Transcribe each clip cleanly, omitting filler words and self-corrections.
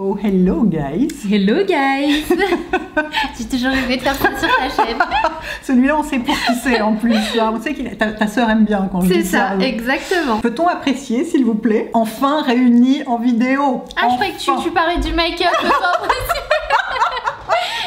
Hello, hello guys. Hello guys. J'ai toujours rêvé de faire ça sur ta chaîne. Celui-là, on sait pour qui c'est en plus. On sait que ta sœur aime bien quand je dis ça. C'est ça, exactement. Peut-on apprécier, s'il vous plaît, enfin réunis en vidéo? Ah, je croyais que tu parlais du make-up.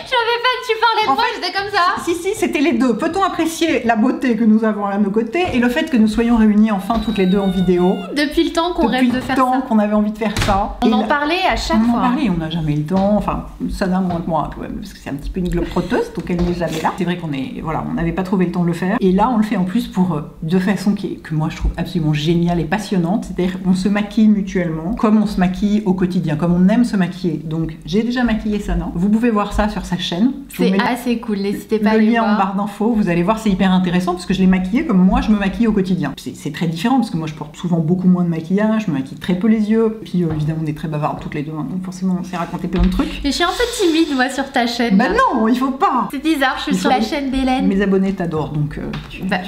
Je savais pas que tu parlais de moi, j'étais comme ça. Si, c'était les deux. Peut-on apprécier la beauté que nous avons à nos côtés et le fait que nous soyons réunis enfin toutes les deux en vidéo? Depuis le temps qu'on rêve de faire ça. Depuis le temps qu'on avait envie de faire ça. On en parlait à chaque fois. On en parlait, on n'a jamais eu le temps. Enfin, ça n'a moins que moi quand même, parce que c'est un petit peu une globe-trotteuse, donc elle n'est jamais là. C'est vrai on n'avait pas trouvé le temps de le faire. Et là, on le fait en plus pour de façon que moi je trouve absolument géniale et passionnante. C'est-à-dire on se maquille mutuellement, comme on se maquille au quotidien, comme on aime se maquiller. Donc j'ai déjà maquillé Sana. Vous pouvez voir ça sur sa chaîne. C'est assez cool, n'hésitez pas à aller voir. Le lien en barre d'infos, vous allez voir, c'est hyper intéressant parce que je l'ai maquillée comme moi je me maquille au quotidien. C'est très différent parce que moi je porte souvent beaucoup moins de maquillage, je me maquille très peu les yeux. Puis évidemment on est très bavardes toutes les deux, hein, donc forcément on s'est raconté plein de trucs. Mais je suis un peu timide moi sur ta chaîne. Bah non, il faut pas. C'est bizarre, je suis sur la chaîne d'Hélène. Mes abonnés t'adorent donc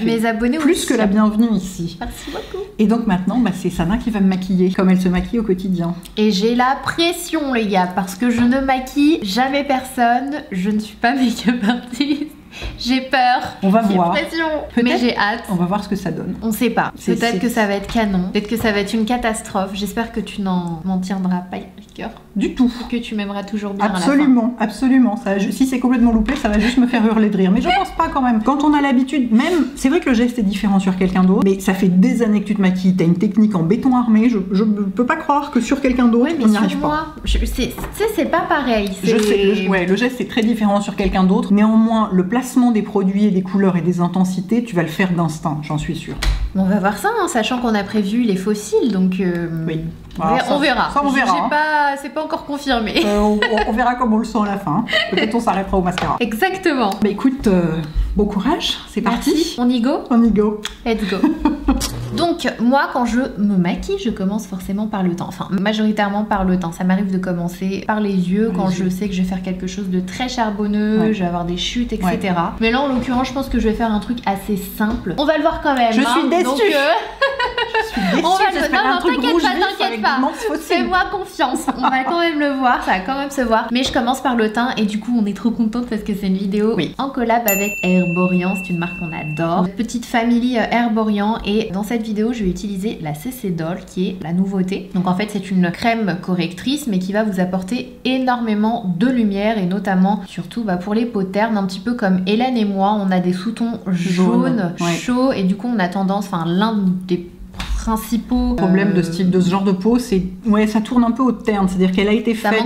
mes abonnés plus aussi. Que la bienvenue ici. Merci beaucoup. Et donc maintenant c'est Sana qui va me maquiller comme elle se maquille au quotidien. Et j'ai la pression les gars parce que je ne maquille jamais personne, je ne suis pas make-up artiste. J'ai peur. On va voir. Pression. Mais j'ai hâte. On va voir ce que ça donne. On sait pas. Peut-être que ça va être canon. Peut-être que ça va être une catastrophe. J'espère que tu m'en tiendras pas rigueur. Du tout. Que tu m'aimeras toujours bien. Absolument, absolument. Si c'est complètement loupé, ça va juste me faire hurler de rire. Mais je pense pas quand même. Quand on a l'habitude, même, c'est vrai que le geste est différent sur quelqu'un d'autre, mais ça fait des années que tu te maquilles. T'as une technique en béton armé. Je peux pas croire que sur quelqu'un d'autre, on n'y arrive pas. C'est pas pareil. Je sais. Le geste est très différent sur quelqu'un d'autre. Néanmoins, le placement des produits et des couleurs et des intensités, tu vas le faire d'instinct, j'en suis sûre. On va voir ça, hein, sachant qu'on a prévu les fossiles, donc oui. On verra. Ça, on verra. C'est pas encore confirmé. On verra comme on le sent à la fin. Peut-être on s'arrêtera au mascara. Exactement. Bah écoute, bon courage, c'est parti. On y go? On y go. Let's go. Donc moi quand je me maquille, je commence forcément par le teint. Enfin majoritairement par le teint. Ça m'arrive de commencer par les yeux quand je sais que je vais faire quelque chose de très charbonneux, je vais avoir des chutes, etc. Ouais. Mais là en l'occurrence je pense que je vais faire un truc assez simple. On va le voir quand même. Je suis déçue. Donc, je suis déçue. On va le voir. Non, t'inquiète pas. Fais-moi confiance. On va quand même le voir. Ça va quand même se voir. Mais je commence par le teint et du coup on est trop contente parce que c'est une vidéo en collab avec Herborian. C'est une marque qu'on adore. Notre petite famille Herborian. Et dans cette vidéo je vais utiliser la CC Doll qui est la nouveauté. Donc en fait c'est une crème correctrice mais qui va vous apporter énormément de lumière et notamment surtout pour les peaux ternes, un petit peu comme Hélène et moi, on a des sous-tons jaunes, chauds et du coup on a tendance, l'un des principaux problèmes de ce genre de peau, c'est ça tourne un peu au terne, c'est-à-dire qu'elle a été faite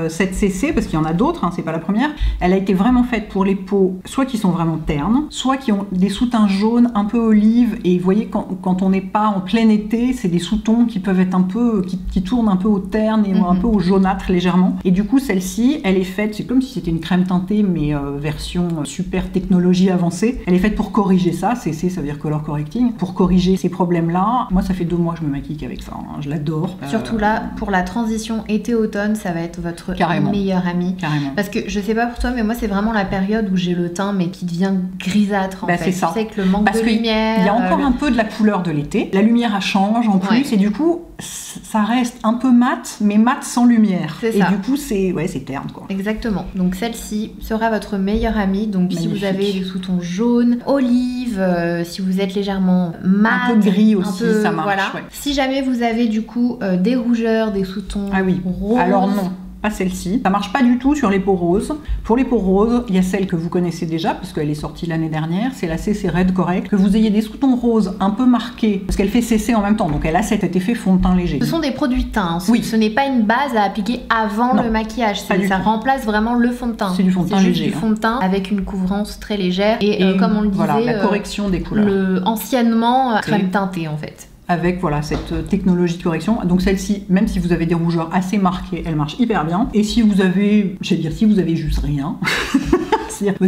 cette CC parce qu'il y en a d'autres, hein, c'est pas la première. Elle a été vraiment faite pour les peaux soit qui sont vraiment ternes, soit qui ont des sous-tons jaunes un peu olive et vous voyez quand on n'est pas en plein été, c'est des sous-tons qui peuvent être un peu qui tournent un peu au terne et un peu au jaunâtre légèrement. Et du coup celle-ci, elle est faite, c'est comme si c'était une crème teintée mais version super technologie avancée. Elle est faite pour corriger ça, CC ça veut dire color correcting, pour corriger ces problèmes-là. Moi ça fait 2 mois que je me maquille qu'avec ça, hein. Je l'adore. Surtout là, pour la transition été-automne, ça va être votre meilleur ami. Carrément. Parce que je sais pas pour toi, mais moi c'est vraiment la période où j'ai le teint mais qui devient grisâtre en fait. C'est ça. Tu sais que le manque de lumière... Il y a encore un peu de la couleur de l'été. La lumière elle change en plus et du coup ça reste un peu mat, mais mat sans lumière. Et du coup c'est terne quoi. Exactement. Donc celle-ci sera votre meilleure amie. Donc si vous avez des sous-tons jaunes, olive, si vous êtes légèrement mat, un peu gris aussi. Ça marche. Voilà. Si jamais vous avez du coup des rougeurs, des sous-tons roses. Alors non. Pas celle-ci. Ça marche pas du tout sur les peaux roses. Pour les peaux roses, il y a celle que vous connaissez déjà, parce qu'elle est sortie l'année dernière, c'est la CC Red Correct. Que vous ayez des sous-tons roses un peu marqués, parce qu'elle fait CC en même temps, donc elle a cet effet fond de teint léger. Ce sont des produits teints. Ce n'est pas une base à appliquer avant le maquillage. Ça remplace vraiment le fond de teint. C'est du fond de teint léger. Du fond de teint avec une couvrance très légère et comme on le disait, la correction des couleurs. Anciennement crème teintée en fait. Avec cette technologie de correction. Donc celle-ci, même si vous avez des rougeurs assez marquées, elle marche hyper bien. Et si vous avez, si vous avez juste rien,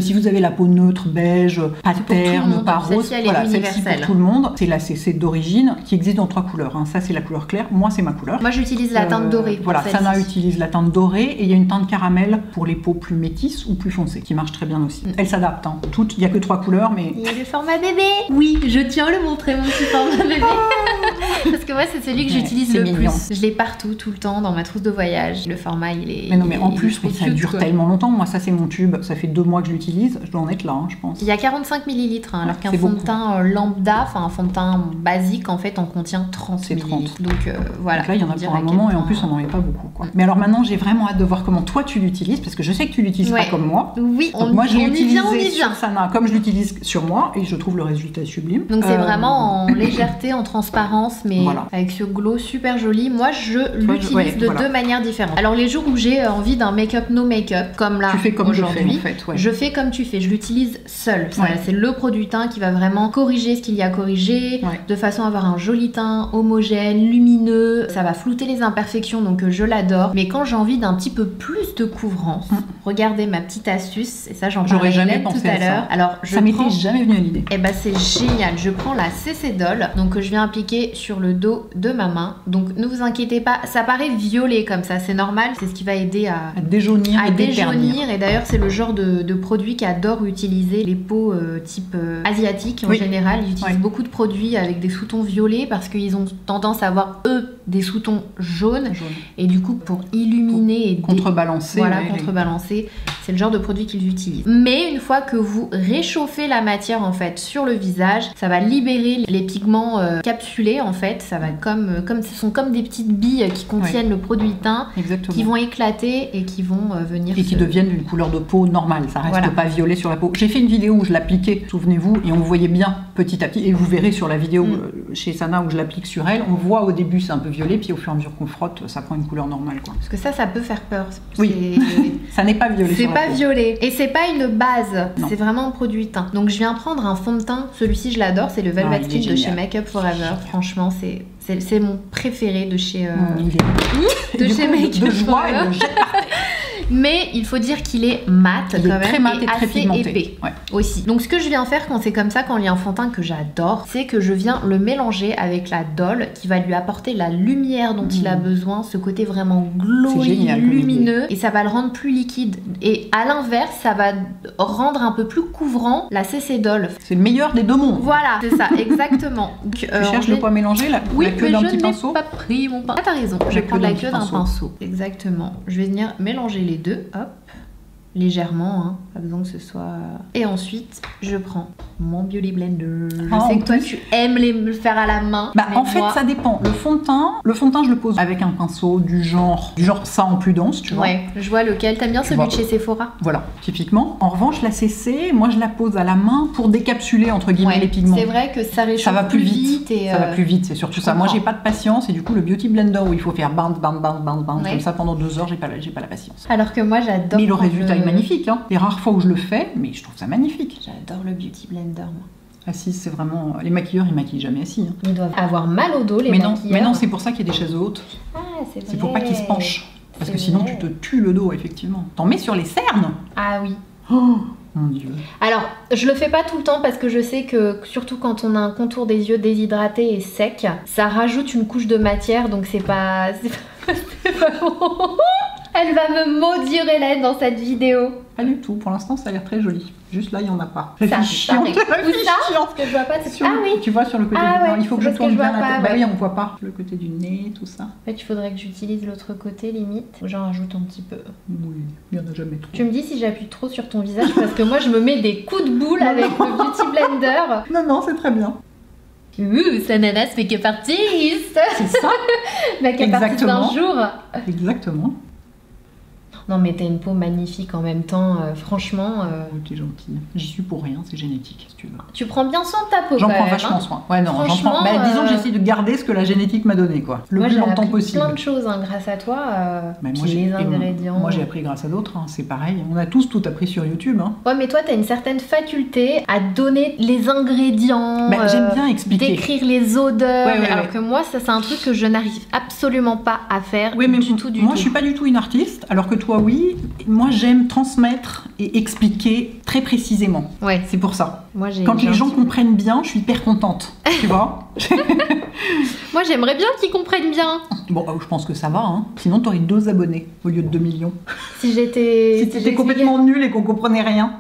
si vous avez la peau neutre, beige, pas terne, pas rose, celle-ci pour tout le monde. C'est la CC d'origine qui existe dans 3 couleurs. Hein. Ça c'est la couleur claire, moi c'est ma couleur. Moi j'utilise la teinte dorée. Voilà, Sana utilise la teinte dorée et il y a une teinte caramel pour les peaux plus métisses ou plus foncées qui marche très bien aussi. Elle s'adapte. Hein. Toutes, il n'y a que 3 couleurs mais... Il y a le format bébé. Oui, je tiens à le montrer mon petit format bébé. Parce que moi, c'est celui que j'utilise le plus. Je l'ai partout, tout le temps, dans ma trousse de voyage. Le format, il est. Mais non, mais en plus, ça dure tellement longtemps. Moi, ça, c'est mon tube. Ça fait 2 mois que je l'utilise. Je dois en être là, je pense. Il y a 45 ml, alors qu'un fond de teint lambda, enfin un fond de teint basique, en fait, en contient 30 ml. Donc voilà. Donc là, il y en a pour un moment et en plus, on n'en met pas beaucoup, quoi. Mais alors maintenant, j'ai vraiment hâte de voir comment toi tu l'utilises, parce que je sais que tu l'utilises pas comme moi. Oui, moi, je l'ai utilisé sur Sana comme je l'utilise sur moi et je trouve le résultat sublime. Donc c'est vraiment en légèreté, en transparence, mais avec ce glow super joli. Moi, je l'utilise de 2 manières différentes. Alors les jours où j'ai envie d'un make-up no make-up, comme là aujourd'hui, je fais comme tu fais. Je l'utilise seule. C'est le produit teint qui va vraiment corriger ce qu'il y a à corriger, de façon à avoir un joli teint homogène, lumineux. Ça va flouter les imperfections, donc je l'adore. Mais quand j'ai envie d'un petit peu plus de couvrance, regardez ma petite astuce, et ça j'en parlais tout à l'heure. Alors ça m'était jamais venu à l'idée. Et bah c'est génial. Je prends la CC Doll, donc que je viens appliquer sur le dos de ma main. Donc ne vous inquiétez pas, ça paraît violet comme ça, c'est normal. C'est ce qui va aider à déjaunir et d'ailleurs c'est le genre de produit qu'adore utiliser les peaux type asiatique en général. Ils utilisent beaucoup de produits avec des sous-tons violets parce qu'ils ont tendance à avoir eux des sous-tons jaunes. Et du coup pour illuminer et contrebalancer, contrebalancer, c'est le genre de produit qu'ils utilisent. Mais une fois que vous réchauffez la matière en fait sur le visage, ça va libérer les pigments capsulés en fait. Ça va ce sont comme des petites billes qui contiennent le produit teint, qui vont éclater et qui vont venir qui deviennent d'une couleur de peau normale. Ça reste pas violet sur la peau. J'ai fait une vidéo où je l'appliquais, souvenez-vous, et on voyait bien petit à petit. Et vous verrez sur la vidéo chez Sana où je l'applique sur elle, on voit au début c'est un peu violet, puis au fur et à mesure qu'on frotte, ça prend une couleur normale, quoi. Parce que ça peut faire peur. Ça n'est pas violet. C'est pas violet. Et c'est pas une base, c'est vraiment un produit teint. Donc je viens prendre un fond de teint, celui-ci je l'adore, c'est le Velvet Skin de chez Make Up Forever. Franchement, c'est mon préféré de chez chez Make Up Forever. Mais il faut dire qu'il est mat quand même, très mat et très assez épais aussi. Donc ce que je viens faire quand c'est comme ça, quand il y a un fond de teint que j'adore, c'est que je viens le mélanger avec la Doll qui va lui apporter la lumière dont il a besoin, ce côté vraiment glowy, lumineux, et ça va le rendre plus liquide. Et à l'inverse, ça va rendre un peu plus couvrant la CC Doll. C'est le meilleur des deux mondes. Voilà, c'est ça, exactement. Donc, tu cherches le poids mélangé, la queue d'un petit pinceau. Oui, mais je n'ai pas pris mon pinceau. Ah, t'as raison, je vais prendre la queue d'un pinceau. Exactement. Je vais venir mélanger les deux, hop, légèrement, hein, pas besoin que ce soit... Et ensuite, je prends mon Beauty Blender. Je sais que toi, tu aimes le faire à la main. En fait, ça dépend. Le fond de teint, je le pose avec un pinceau du genre ça en plus dense, tu vois. Ouais, je vois lequel. T'aimes bien celui de chez Sephora? Voilà, typiquement. En revanche, la CC, moi, je la pose à la main pour décapsuler, entre guillemets, les pigments. C'est vrai que ça réchauffe plus vite. Ça va plus vite, c'est surtout ça. Moi, j'ai pas de patience, et du coup, le Beauty Blender où il faut faire band, comme ça pendant 2 heures, j'ai pas la patience. Alors que moi, j'adore. Mais le résultat est magnifique, hein. Les rares fois où je le fais, mais je trouve ça magnifique. J'adore le Beauty Blender, moi. Assis, c'est vraiment... Les maquilleurs, ils maquillent jamais assis. Hein. Ils doivent avoir mal au dos, les maquilleurs. Mais non, c'est pour ça qu'il y a des chaises hautes. Ah, c'est vrai. C'est pour pas qu'ils se penchent. Parce que sinon, tu te tues le dos, effectivement. T'en mets sur les cernes. Ah oui. Oh mon Dieu. Alors, je le fais pas tout le temps parce que je sais que, surtout quand on a un contour des yeux déshydraté et sec, ça rajoute une couche de matière, donc c'est pas bon. Elle va me maudire, Hélène, dans cette vidéo. Pas du tout. Pour l'instant, ça a l'air très joli. Juste là, il n'y en a pas. Ça, chiante. Où ça? Parce que je vois pas. Ah oui. Tu vois sur le côté. Ah, non, il faut que je tourne bien la tête. Bah oui, on voit pas le côté du nez, tout ça. En fait, il faudrait que j'utilise l'autre côté, limite. J'en rajoute un petit peu. Oui, il n'y en a jamais trop. Tu me dis si j'appuie trop sur ton visage parce que moi, je me mets des coups de boule avec le Beauty Blender. Non, c'est très bien. Sananas fait que artiste. C'est ça. Make-up artiste d'un jour. Exactement. Non mais t'as une peau magnifique en même temps, franchement... T'es gentille. J'y suis pour rien, c'est génétique si tu veux. Tu prends bien soin de ta peau. J'en prends vachement soin. Ouais, non, j'en prends... disons que j'essaie de garder ce que la génétique m'a donné, quoi. Le plus longtemps possible. Moi j'ai appris plein de choses hein, grâce à toi, les ingrédients... Moi j'ai appris grâce à d'autres, hein, c'est pareil. On a tous tout appris sur YouTube. Hein. Ouais mais toi t'as une certaine faculté à donner les ingrédients, j'aime bien expliquer. Décrire les odeurs, alors que moi ça c'est un truc que je n'arrive absolument pas à faire du tout. Moi je suis pas du tout une artiste, alors que toi oui. Moi j'aime transmettre et expliquer très précisément. Ouais. C'est pour ça. Quand les gens comprennent bien, je suis hyper contente. Tu vois. Moi j'aimerais bien qu'ils comprennent bien. Bon, je pense que ça va. Hein. Sinon t'aurais 2 abonnés au lieu de 2 millions. Si j'étais complètement nulle et qu'on comprenait rien.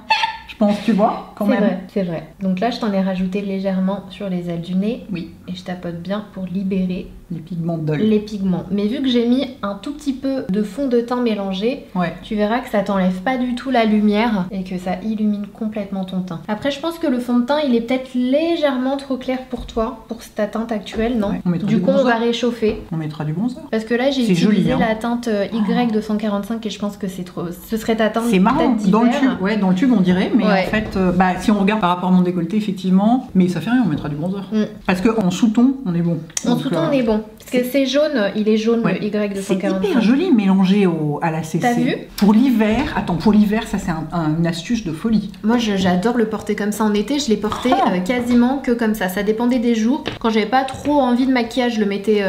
Je pense, tu vois, quand même. C'est vrai. Donc là, je t'en ai rajouté légèrement sur les ailes du nez. Oui. Et je tapote bien pour libérer les pigments de les pigments. Mais vu que j'ai mis un tout petit peu de fond de teint mélangé, tu verras que ça t'enlève pas du tout la lumière et que ça illumine complètement ton teint. Après, je pense que le fond de teint, il est peut-être légèrement trop clair pour toi, pour ta teinte actuelle, non? Du coup, on va réchauffer. On mettra du bronzer. Parce que là, j'ai utilisé la teinte Y245 et je pense que c'est trop... Ce serait ta teinte. C'est marrant. Dans le tube, dans le tube, on dirait, mais en fait, si on regarde par rapport à mon décolleté, effectivement, mais ça fait rien, on mettra du bronzer. Parce qu'en sous-ton, on est bon. En sous-ton, on est bon. Parce que c'est jaune, il est jaune le Y245. C'est hyper joli mélangé à la CC. T'as vu? Pour l'hiver, ça c'est une astuce de folie. Moi j'adore le porter comme ça en été, je l'ai porté quasiment que comme ça. Ça dépendait des jours. Quand j'avais pas trop envie de maquillage, je mettais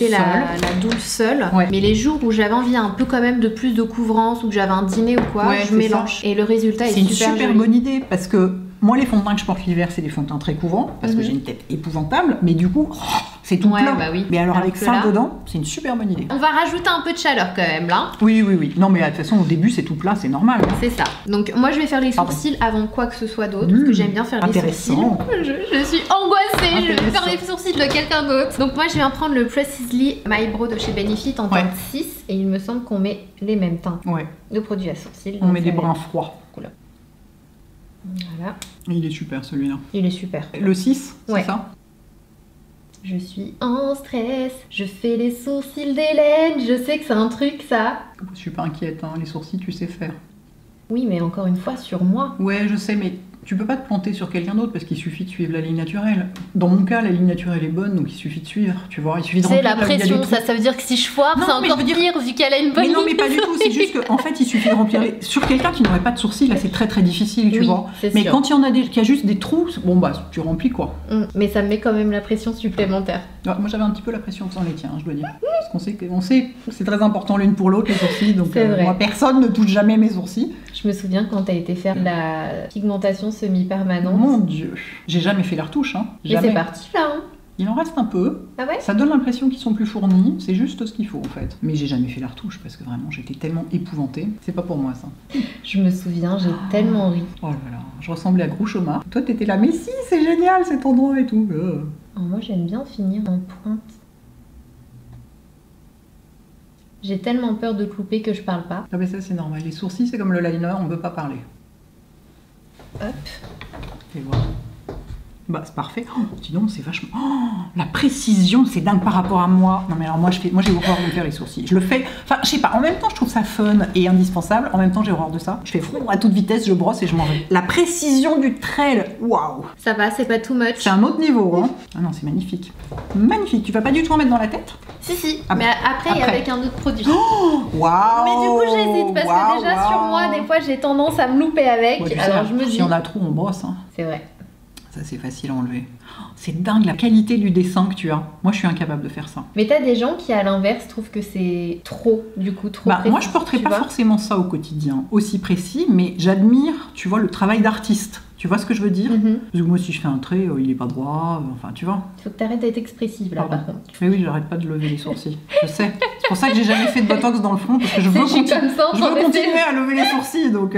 la douce seule. Mais les jours où j'avais envie un peu quand même de plus de couvrance ou que j'avais un dîner ou quoi, je mélange. Et le résultat est super joli. C'est une super bonne idée parce que moi, les fonds de teint que je porte l'hiver, c'est des fonds de teint très couvrants parce que j'ai une tête épouvantable, mais du coup, c'est tout plat. Mais alors avec ça dedans, c'est une super bonne idée. On va rajouter un peu de chaleur quand même là. Oui. Non, mais de toute façon, au début, c'est tout plat, c'est normal. C'est ça. Donc, moi, je vais faire les sourcils avant quoi que ce soit d'autre parce que j'aime bien faire les sourcils. Je suis angoissée, je vais faire les sourcils de quelqu'un d'autre. Donc, moi, je viens prendre le Precisely My Brow de chez Benefit en teinte 6 et il me semble qu'on met les mêmes teintes de produits à sourcils. On met des brins froids. Voilà. Il est super celui-là. Il est super. Le 6, c'est ça? Je suis en stress, je fais les sourcils d'Hélène, je sais que c'est un truc ça. Je suis pas inquiète, hein. Les sourcils tu sais faire. Oui, mais encore une fois sur moi. Ouais, je sais, mais tu peux pas te planter sur quelqu'un d'autre parce qu'il suffit de suivre la ligne naturelle. Dans mon cas, la ligne naturelle est bonne, donc il suffit de suivre, tu vois. Il suffit de remplir la pression, ça veut dire que si je foire, c'est encore pire vu qu'elle a une bonne ligne. Mais non, mais pas du tout, c'est juste qu'en fait, il suffit de remplir sur quelqu'un qui n'aurait pas de sourcils, là c'est très très difficile, tu vois. Mais quand il y en a qu'il y a juste des trous, bon bah tu remplis quoi. Mais ça me met quand même la pression supplémentaire. Ouais, moi j'avais un petit peu la pression sans les tiens, je dois dire. Parce qu'on sait que c'est très important l'une pour l'autre, les sourcils, donc moi personne ne touche jamais mes sourcils. Je me souviens quand t'as été faire la pigmentation semi-permanente. Mon Dieu, j'ai jamais fait la retouche, hein. Mais c'est parti là, hein. Il en reste un peu. Ah ouais? Ça donne l'impression qu'ils sont plus fournis, c'est juste ce qu'il faut en fait. Mais j'ai jamais fait la retouche parce que vraiment j'étais tellement épouvantée. C'est pas pour moi ça. Je me souviens, j'ai tellement ri. Oh là là, je ressemblais à Grouchoma. Toi t'étais là, mais si, c'est génial cet endroit et tout. Moi j'aime bien finir en pointe. J'ai tellement peur de couper que je parle pas. Ah mais ça c'est normal, les sourcils c'est comme le liner, on veut pas parler. Hop. Et voilà. Bah c'est parfait. Oh, dis donc, c'est vachement... Oh, la précision, c'est dingue par rapport à moi. Non mais alors moi j'ai horreur de faire les sourcils. Je le fais... Enfin, je sais pas, en même temps je trouve ça fun et indispensable. En même temps j'ai horreur de ça. Je fais frou à toute vitesse, je brosse et je m'en vais. La précision du trait, waouh. Ça va, c'est pas too much. C'est un autre niveau, hein. Ah non, c'est magnifique. Magnifique. Tu vas pas du tout en mettre dans la tête? Si. Mais après, avec un autre produit. Oh, waouh. Mais du coup j'hésite parce que déjà sur moi, des fois j'ai tendance à me louper avec. Ouais, alors je me dis... Si on a trop, on brosse. Hein. C'est vrai. Ça c'est facile à enlever. C'est dingue la qualité du dessin que tu as. Moi je suis incapable de faire ça. Mais t'as des gens qui à l'inverse trouvent que c'est trop, du coup trop précis. Moi je porterais pas forcément ça au quotidien, aussi précis, mais j'admire, tu vois, le travail d'artiste. Tu vois ce que je veux dire? Parce que moi si je fais un trait, il est pas droit, enfin tu vois. Il faut que t'arrêtes d'être expressive là par contre. Mais oui, j'arrête pas de lever les sourcils. Je sais. C'est pour ça que j'ai jamais fait de botox dans le front, parce que je veux continuer à lever les sourcils, donc...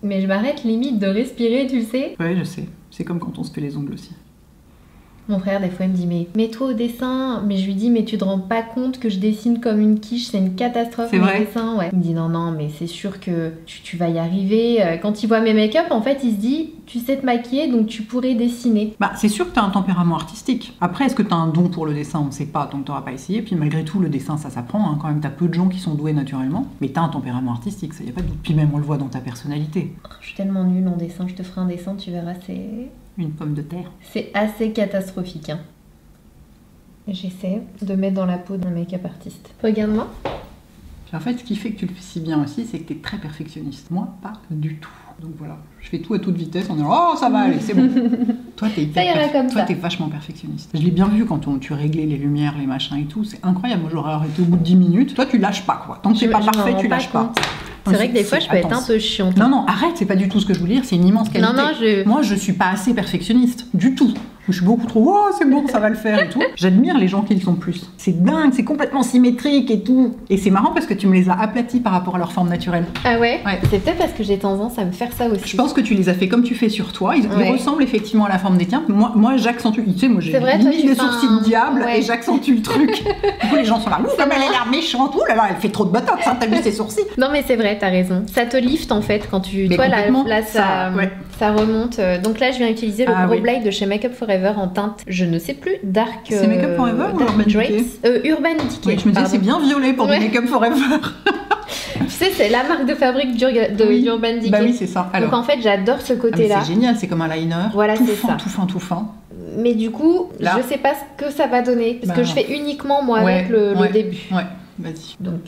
Mais je m'arrête limite de respirer, tu le sais. Ouais, je sais. C'est comme quand on se fait les ongles aussi. Mon frère, des fois, il me dit, mais mets-toi au dessin. Mais je lui dis, mais tu te rends pas compte que je dessine comme une quiche, c'est une catastrophe. C'est vrai. Dessins. Ouais. Il me dit, non, mais c'est sûr que tu vas y arriver. Quand il voit mes make-up, en fait, il se dit, tu sais te maquiller, donc tu pourrais dessiner. Bah, c'est sûr que t'as un tempérament artistique. Après, est-ce que t'as un don pour le dessin? On sait pas, donc t'auras pas essayé. Puis malgré tout, le dessin, ça s'apprend. Hein. Quand même, t'as peu de gens qui sont doués naturellement. Mais t'as un tempérament artistique, ça y a pas de doute. Puis même, on le voit dans ta personnalité. Je suis tellement nulle en dessin, je te ferai un dessin, tu verras, c'est... Une pomme de terre. C'est assez catastrophique. Hein. J'essaie de mettre dans la peau d'un make-up artiste. Regarde-moi. En fait, ce qui fait que tu le fais si bien aussi, c'est que tu es très perfectionniste. Moi, pas du tout. Donc voilà, je fais tout à toute vitesse en disant « Oh, ça va aller, c'est bon !» Toi, t'es vachement perfectionniste. Je l'ai bien vu quand tu réglais les lumières, les machins et tout. C'est incroyable. Moi, j'aurais arrêté au bout de 10 minutes. Toi, tu lâches pas, quoi. Tant que c'est pas parfait, tu lâches pas. C'est vrai que des fois, je peux être un peu chiante. Non, arrête, c'est pas du tout ce que je voulais dire. C'est une immense qualité. Moi, je suis pas assez perfectionniste. Du tout. Je suis beaucoup trop, oh c'est bon, ça va le faire et tout. J'admire les gens qui le sont plus. C'est dingue, c'est complètement symétrique et tout. Et c'est marrant parce que tu me les as aplatis par rapport à leur forme naturelle. Ah ouais, c'est peut-être parce que j'ai tendance à me faire ça aussi. Je pense que tu les as fait comme tu fais sur toi. Ils ressemblent effectivement à la forme des tiens. Moi j'accentue. Tu sais, moi j'ai limite des sourcils de diable et j'accentue le truc. Du coup, les gens sont là, comme elle a l'air méchante. Ouh là là, elle fait trop de botox, hein, t'as vu ses sourcils. Non, mais c'est vrai, t'as raison. Ça te lift en fait quand tu. Mais toi, là ça remonte. Donc là, je viens utiliser le Pro Blade de chez Make Up Forever en teinte, je ne sais plus, dark. C'est Make Up Forever ou Urban Decay Urban Decay. Ouais, je me disais, c'est bien violet pour du Make Up Forever. Tu sais, c'est la marque de fabrique d'Urban Decay. Bah oui, c'est ça. Alors. Donc en fait, j'adore ce côté-là. C'est génial, c'est comme un liner. Voilà, c'est ça. Tout fin. Mais du coup, là, je sais pas ce que ça va donner. Parce que je fais uniquement moi avec le début. Ouais, vas-y. Donc.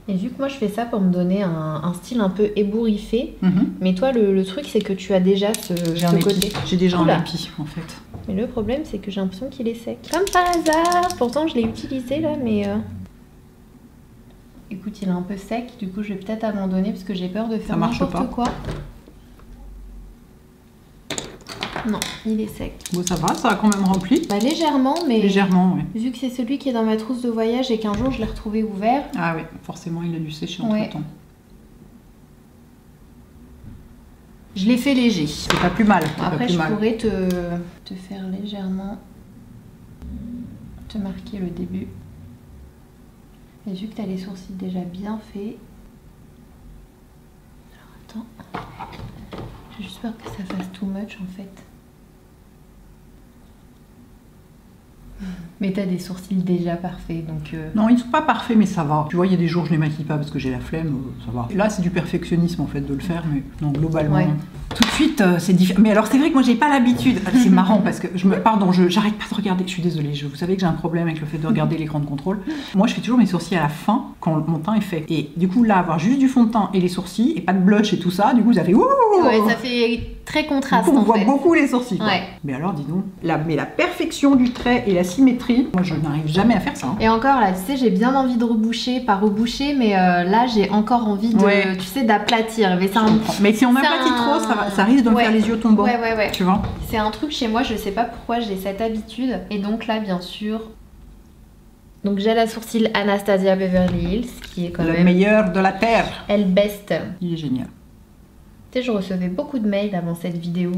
Et vu que moi je fais ça pour me donner un style un peu ébouriffé, mais toi le truc c'est que tu as déjà ce côté. J'ai déjà un épi en fait. Mais le problème c'est que j'ai l'impression qu'il est sec. Comme par hasard, pourtant je l'ai utilisé là, mais... Écoute, il est un peu sec, du coup je vais peut-être abandonner parce que j'ai peur de faire n'importe quoi. Non, il est sec. Bon, ça va, ça a quand même rempli. Bah légèrement, mais... Légèrement, oui. Vu que c'est celui qui est dans ma trousse de voyage et qu'un jour je l'ai retrouvé ouvert... Ah oui, forcément il a dû sécher entre-temps. Je l'ai fait léger. C'est pas plus mal. Après, je pourrais te faire légèrement... te marquer le début. Et vu que tu as les sourcils déjà bien faits... Alors attends... J'ai juste peur que ça fasse too much en fait. Mais t'as des sourcils déjà parfaits, donc... Non, ils sont pas parfaits, mais ça va. Tu vois, il y a des jours, je les maquille pas parce que j'ai la flemme, ça va. Là, c'est du perfectionnisme, en fait, de le faire, mais non, globalement... Tout de suite, c'est différent. Mais alors, c'est vrai que moi, j'ai pas l'habitude. C'est marrant, parce que... j'arrête pas de regarder. Je suis désolée, vous savez que j'ai un problème avec le fait de regarder l'écran de contrôle. Moi, je fais toujours mes sourcils à la fin, quand mon teint est fait. Et du coup, là, avoir juste du fond de teint et les sourcils, et pas de blush et tout ça, du coup, ça fait... Ouais, ça fait très contraste, du coup, on voit beaucoup les sourcils, quoi. Ouais. Mais alors, dis donc, la perfection du trait et la symétrie, moi, je n'arrive jamais à faire ça. Hein. Et encore, là, tu sais, j'ai bien envie de reboucher, pas reboucher, mais là, j'ai encore envie de, tu sais, d'aplatir. Mais si on aplatit trop, ça risque de me faire les yeux tombants. Ouais. Tu vois. C'est un truc chez moi, je sais pas pourquoi j'ai cette habitude. Et donc là, bien sûr... Donc j'ai la sourcil Anastasia Beverly Hills, qui est quand même... Le meilleur de la Terre. Elle best. Il est génial. Tu sais, je recevais beaucoup de mails avant cette vidéo.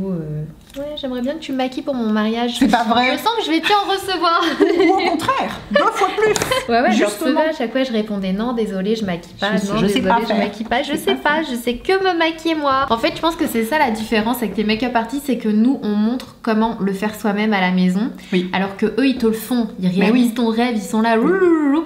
Ouais, j'aimerais bien que tu me maquilles pour mon mariage. C'est pas vrai. Je sens que je vais plus en recevoir. Ou au contraire, 2 fois plus. Ouais, je recevais à chaque fois, je répondais non, désolé, je maquille pas. Je sais maquille pas. Je sais pas, je sais que me maquiller moi. En fait, je pense que c'est ça la différence avec les make-up artistes, c'est que nous, on montre comment le faire soi-même à la maison. Oui. Alors que eux, ils te le font. Ils réalisent ton rêve, ils sont là,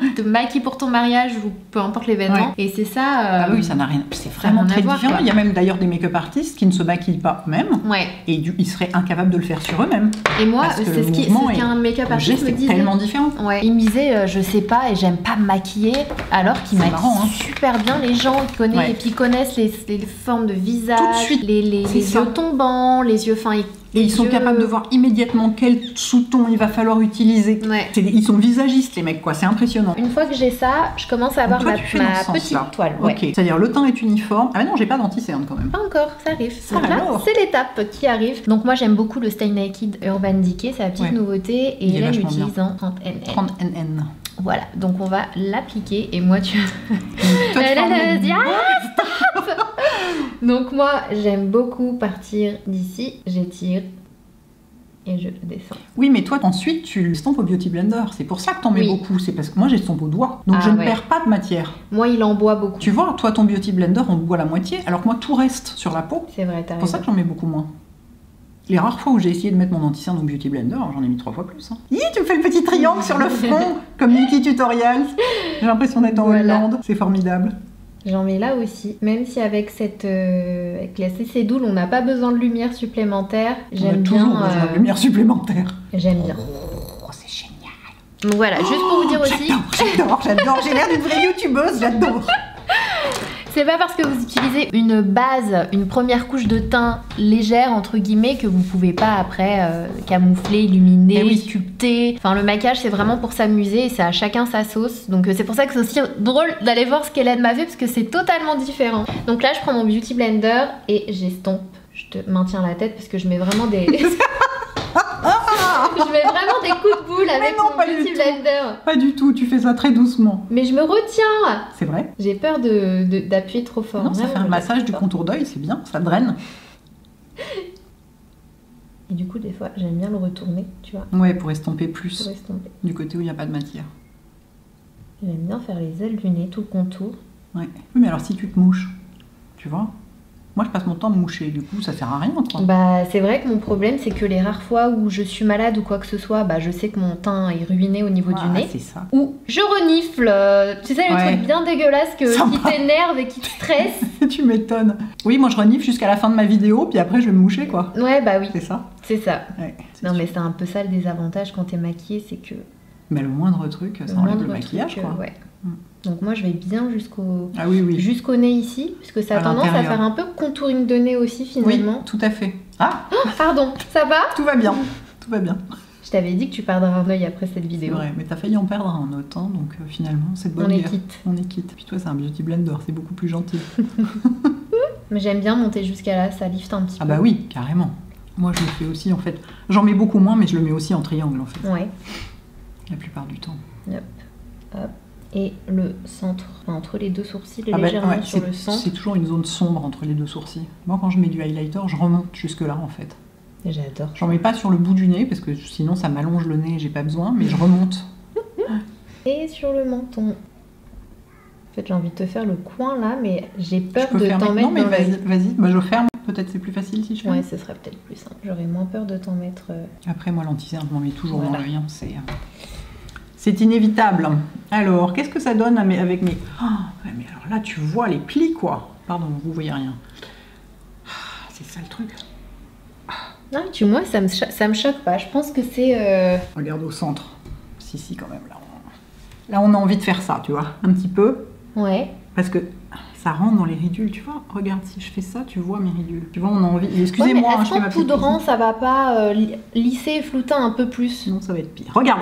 ils te maquillent pour ton mariage ou peu importe l'événement. Et c'est ça. Ah oui, ça n'a rien. C'est vraiment très différent. Il y a même d'ailleurs des make-up artistes qui ne se maquillent pas eux-mêmes. Et ils seraient incapables de le faire sur eux-mêmes. Et moi, c'est ce qu'un make-up artiste me disait. Tellement différent. Il me disait, je sais pas et j'aime pas me maquiller, alors qu'ils maquillent super bien les gens qui connaissent et puis connaissent les formes de visage, les yeux tombants, les yeux fins. Et ils sont capables de voir immédiatement quel sous-ton il va falloir utiliser. Ils sont visagistes les mecs, quoi. C'est impressionnant. Une fois que j'ai ça, je commence à avoir ma petite toile. Ok. C'est-à-dire le teint est uniforme. Ah mais non, j'ai pas d'anti-cerne quand même. Pas encore, ça arrive. Donc là, c'est l'étape qui arrive. Donc moi j'aime beaucoup le Stay Naked Urban Decay, c'est la petite nouveauté et elle l'utilise en 30 NN. 30 NN. Voilà, donc on va l'appliquer et moi tu... Donc moi j'aime beaucoup partir d'ici, j'étire et je descends. Oui mais toi ensuite tu l'estampes au Beauty Blender, c'est pour ça que t'en mets beaucoup, c'est parce que moi j'estompe au doigt, donc je ne perds pas de matière. Moi il en boit beaucoup. Tu vois, toi ton Beauty Blender on boit la moitié alors que moi tout reste sur la peau. C'est vrai, t'as raison. C'est pour ça que j'en mets beaucoup moins. Les rares fois où j'ai essayé de mettre mon anti-cerne au Beauty Blender, j'en ai mis 3 fois plus. Hein. Tu me fais le petit triangle sur le front, comme Nikki Tutorials. J'ai l'impression d'être en Hollande, c'est formidable. J'en mets là aussi, même si avec avec la CC Doule, on n'a pas besoin de lumière supplémentaire. J'aime bien. Toujours besoin de lumière supplémentaire. J'aime bien. Oh, c'est génial. Donc voilà, juste pour vous dire aussi. J'adore. J'ai l'air d'une vraie youtubeuse, j'adore. C'est pas parce que vous utilisez une base, une première couche de teint légère entre guillemets que vous pouvez pas après camoufler, illuminer, sculpter. Enfin le maquillage c'est vraiment pour s'amuser et c'est à chacun sa sauce. Donc c'est pour ça que c'est aussi drôle d'aller voir ce qu'Hélène m'a fait parce que c'est totalement différent. Donc là je prends mon Beauty Blender et j'estompe. Je te maintiens la tête parce que je mets vraiment des... Je mets vraiment des coups de boule avec mon beauty blender. Pas du tout, tu fais ça très doucement. Mais je me retiens. C'est vrai. J'ai peur d'appuyer trop fort. Non, ça fait un massage du contour d'œil, c'est bien, ça draine. Et du coup, des fois, j'aime bien le retourner, tu vois. Ouais, pour estomper plus. Pour estomper. Du côté où il n'y a pas de matière. J'aime bien faire les ailes du nez, tout le contour. Ouais. Oui, mais alors si tu te mouches, tu vois, moi je passe mon temps à me moucher, du coup ça sert à rien, quoi. Bah c'est vrai que mon problème c'est que les rares fois où je suis malade ou quoi que ce soit, bah je sais que mon teint est ruiné au niveau du nez. C'est ça. Ou je renifle, tu sais, les trucs bien dégueulasses qui t'énervent et qui te stressent. Tu m'étonnes. Oui, moi je renifle jusqu'à la fin de ma vidéo, puis après je vais me moucher, quoi. Ouais, bah oui. C'est ça. C'est ça. Ouais, non mais c'est un peu ça le désavantage quand t'es maquillée, c'est que... Mais le moindre truc, ça enlève le maquillage, quoi. Ouais. Donc moi je vais bien jusqu'au jusqu'au nez ici, puisque ça a tendance à faire un peu contouring de nez aussi finalement. Oui, tout à fait. Ah oh, pardon, ça va? Tout va bien, tout va bien. Je t'avais dit que tu perdrais un œil après cette vidéo. C'est vrai, mais t'as failli en perdre un autre, hein, donc finalement c'est de bonne guerre. On est quitte. Puis toi c'est un beauty blender, c'est beaucoup plus gentil. Mais j'aime bien monter jusqu'à là, ça lifte un petit peu. Ah bah oui, carrément. Moi je le fais aussi en fait. J'en mets beaucoup moins, mais je le mets aussi en triangle en fait. Ouais. La plupart du temps. Hop, hop. Et le centre, enfin, entre les deux sourcils, légèrement sur le centre. C'est toujours une zone sombre entre les deux sourcils. Moi, quand je mets du highlighter, je remonte jusque-là, en fait. J'adore. J'en mets pas sur le bout du nez, parce que sinon, ça m'allonge le nez et j'ai pas besoin, mais je remonte. Et sur le menton. En fait, j'ai envie de te faire le coin, là, mais j'ai peur de t'en mettre. Non, mais vas-y, bah, je ferme. Peut-être c'est plus facile si je ferme. Ouais, ce serait peut-être plus simple. J'aurais moins peur de t'en mettre... Après, moi, l'anti-cerne, je m'en mets toujours dans l'œil, hein, c'est inévitable. Alors, qu'est-ce que ça donne avec mes... Oh, ouais, mais alors là, tu vois les plis, quoi. Pardon, vous voyez rien. C'est ça le truc. Non, moi, ça me choque pas. Je pense que c'est... Regarde au centre. Si, quand même. Là, on a envie de faire ça, tu vois. Un petit peu. Ouais. Parce que ça rentre dans les ridules, tu vois. Regarde, si je fais ça, tu vois mes ridules. Tu vois, on a envie... Excusez-moi, je fais ma poudrant, ça va pas lisser et flouter un peu plus. Non, ça va être pire. Regarde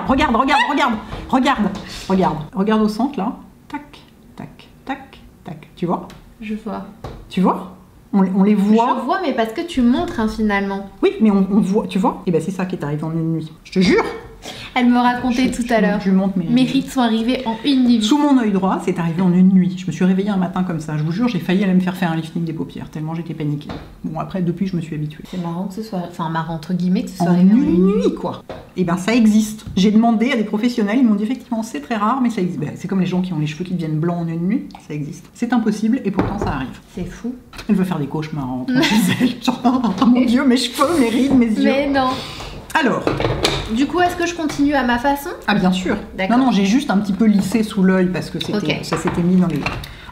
au centre, là. Tac, tac, tac, tac. Tu vois? Je vois. Tu vois? On les voit. Je vois, mais parce que tu montres, hein, finalement. Oui, mais on voit, tu vois? Et ben c'est ça qui est arrivé en une nuit. Je te jure. Elle me racontait tout à l'heure. Mes rides sont arrivées en une nuit. Sous mon œil droit, c'est arrivé en une nuit. Je me suis réveillée un matin comme ça. Je vous jure, j'ai failli aller me faire un lifting des paupières, tellement j'étais paniquée. Bon, après, depuis, je me suis habituée. C'est marrant que ce soit... Enfin, marrant entre guillemets que ce soit en arrivé en une nuit, quoi. Et ben ça existe. J'ai demandé à des professionnels, ils m'ont dit effectivement c'est très rare, mais ça existe. Ben, c'est comme les gens qui ont les cheveux qui deviennent blancs en une nuit, ça existe. C'est impossible et pourtant ça arrive. C'est fou. Elle veut faire des cauchemars en rentrant chez elle. Genre, oh mon Dieu, mes cheveux, mes rides, mes yeux. Mais non. Alors. Du coup, est-ce que je continue à ma façon? Ah bien sûr. Non, j'ai juste un petit peu lissé sous l'œil parce que ça s'était mis dans les...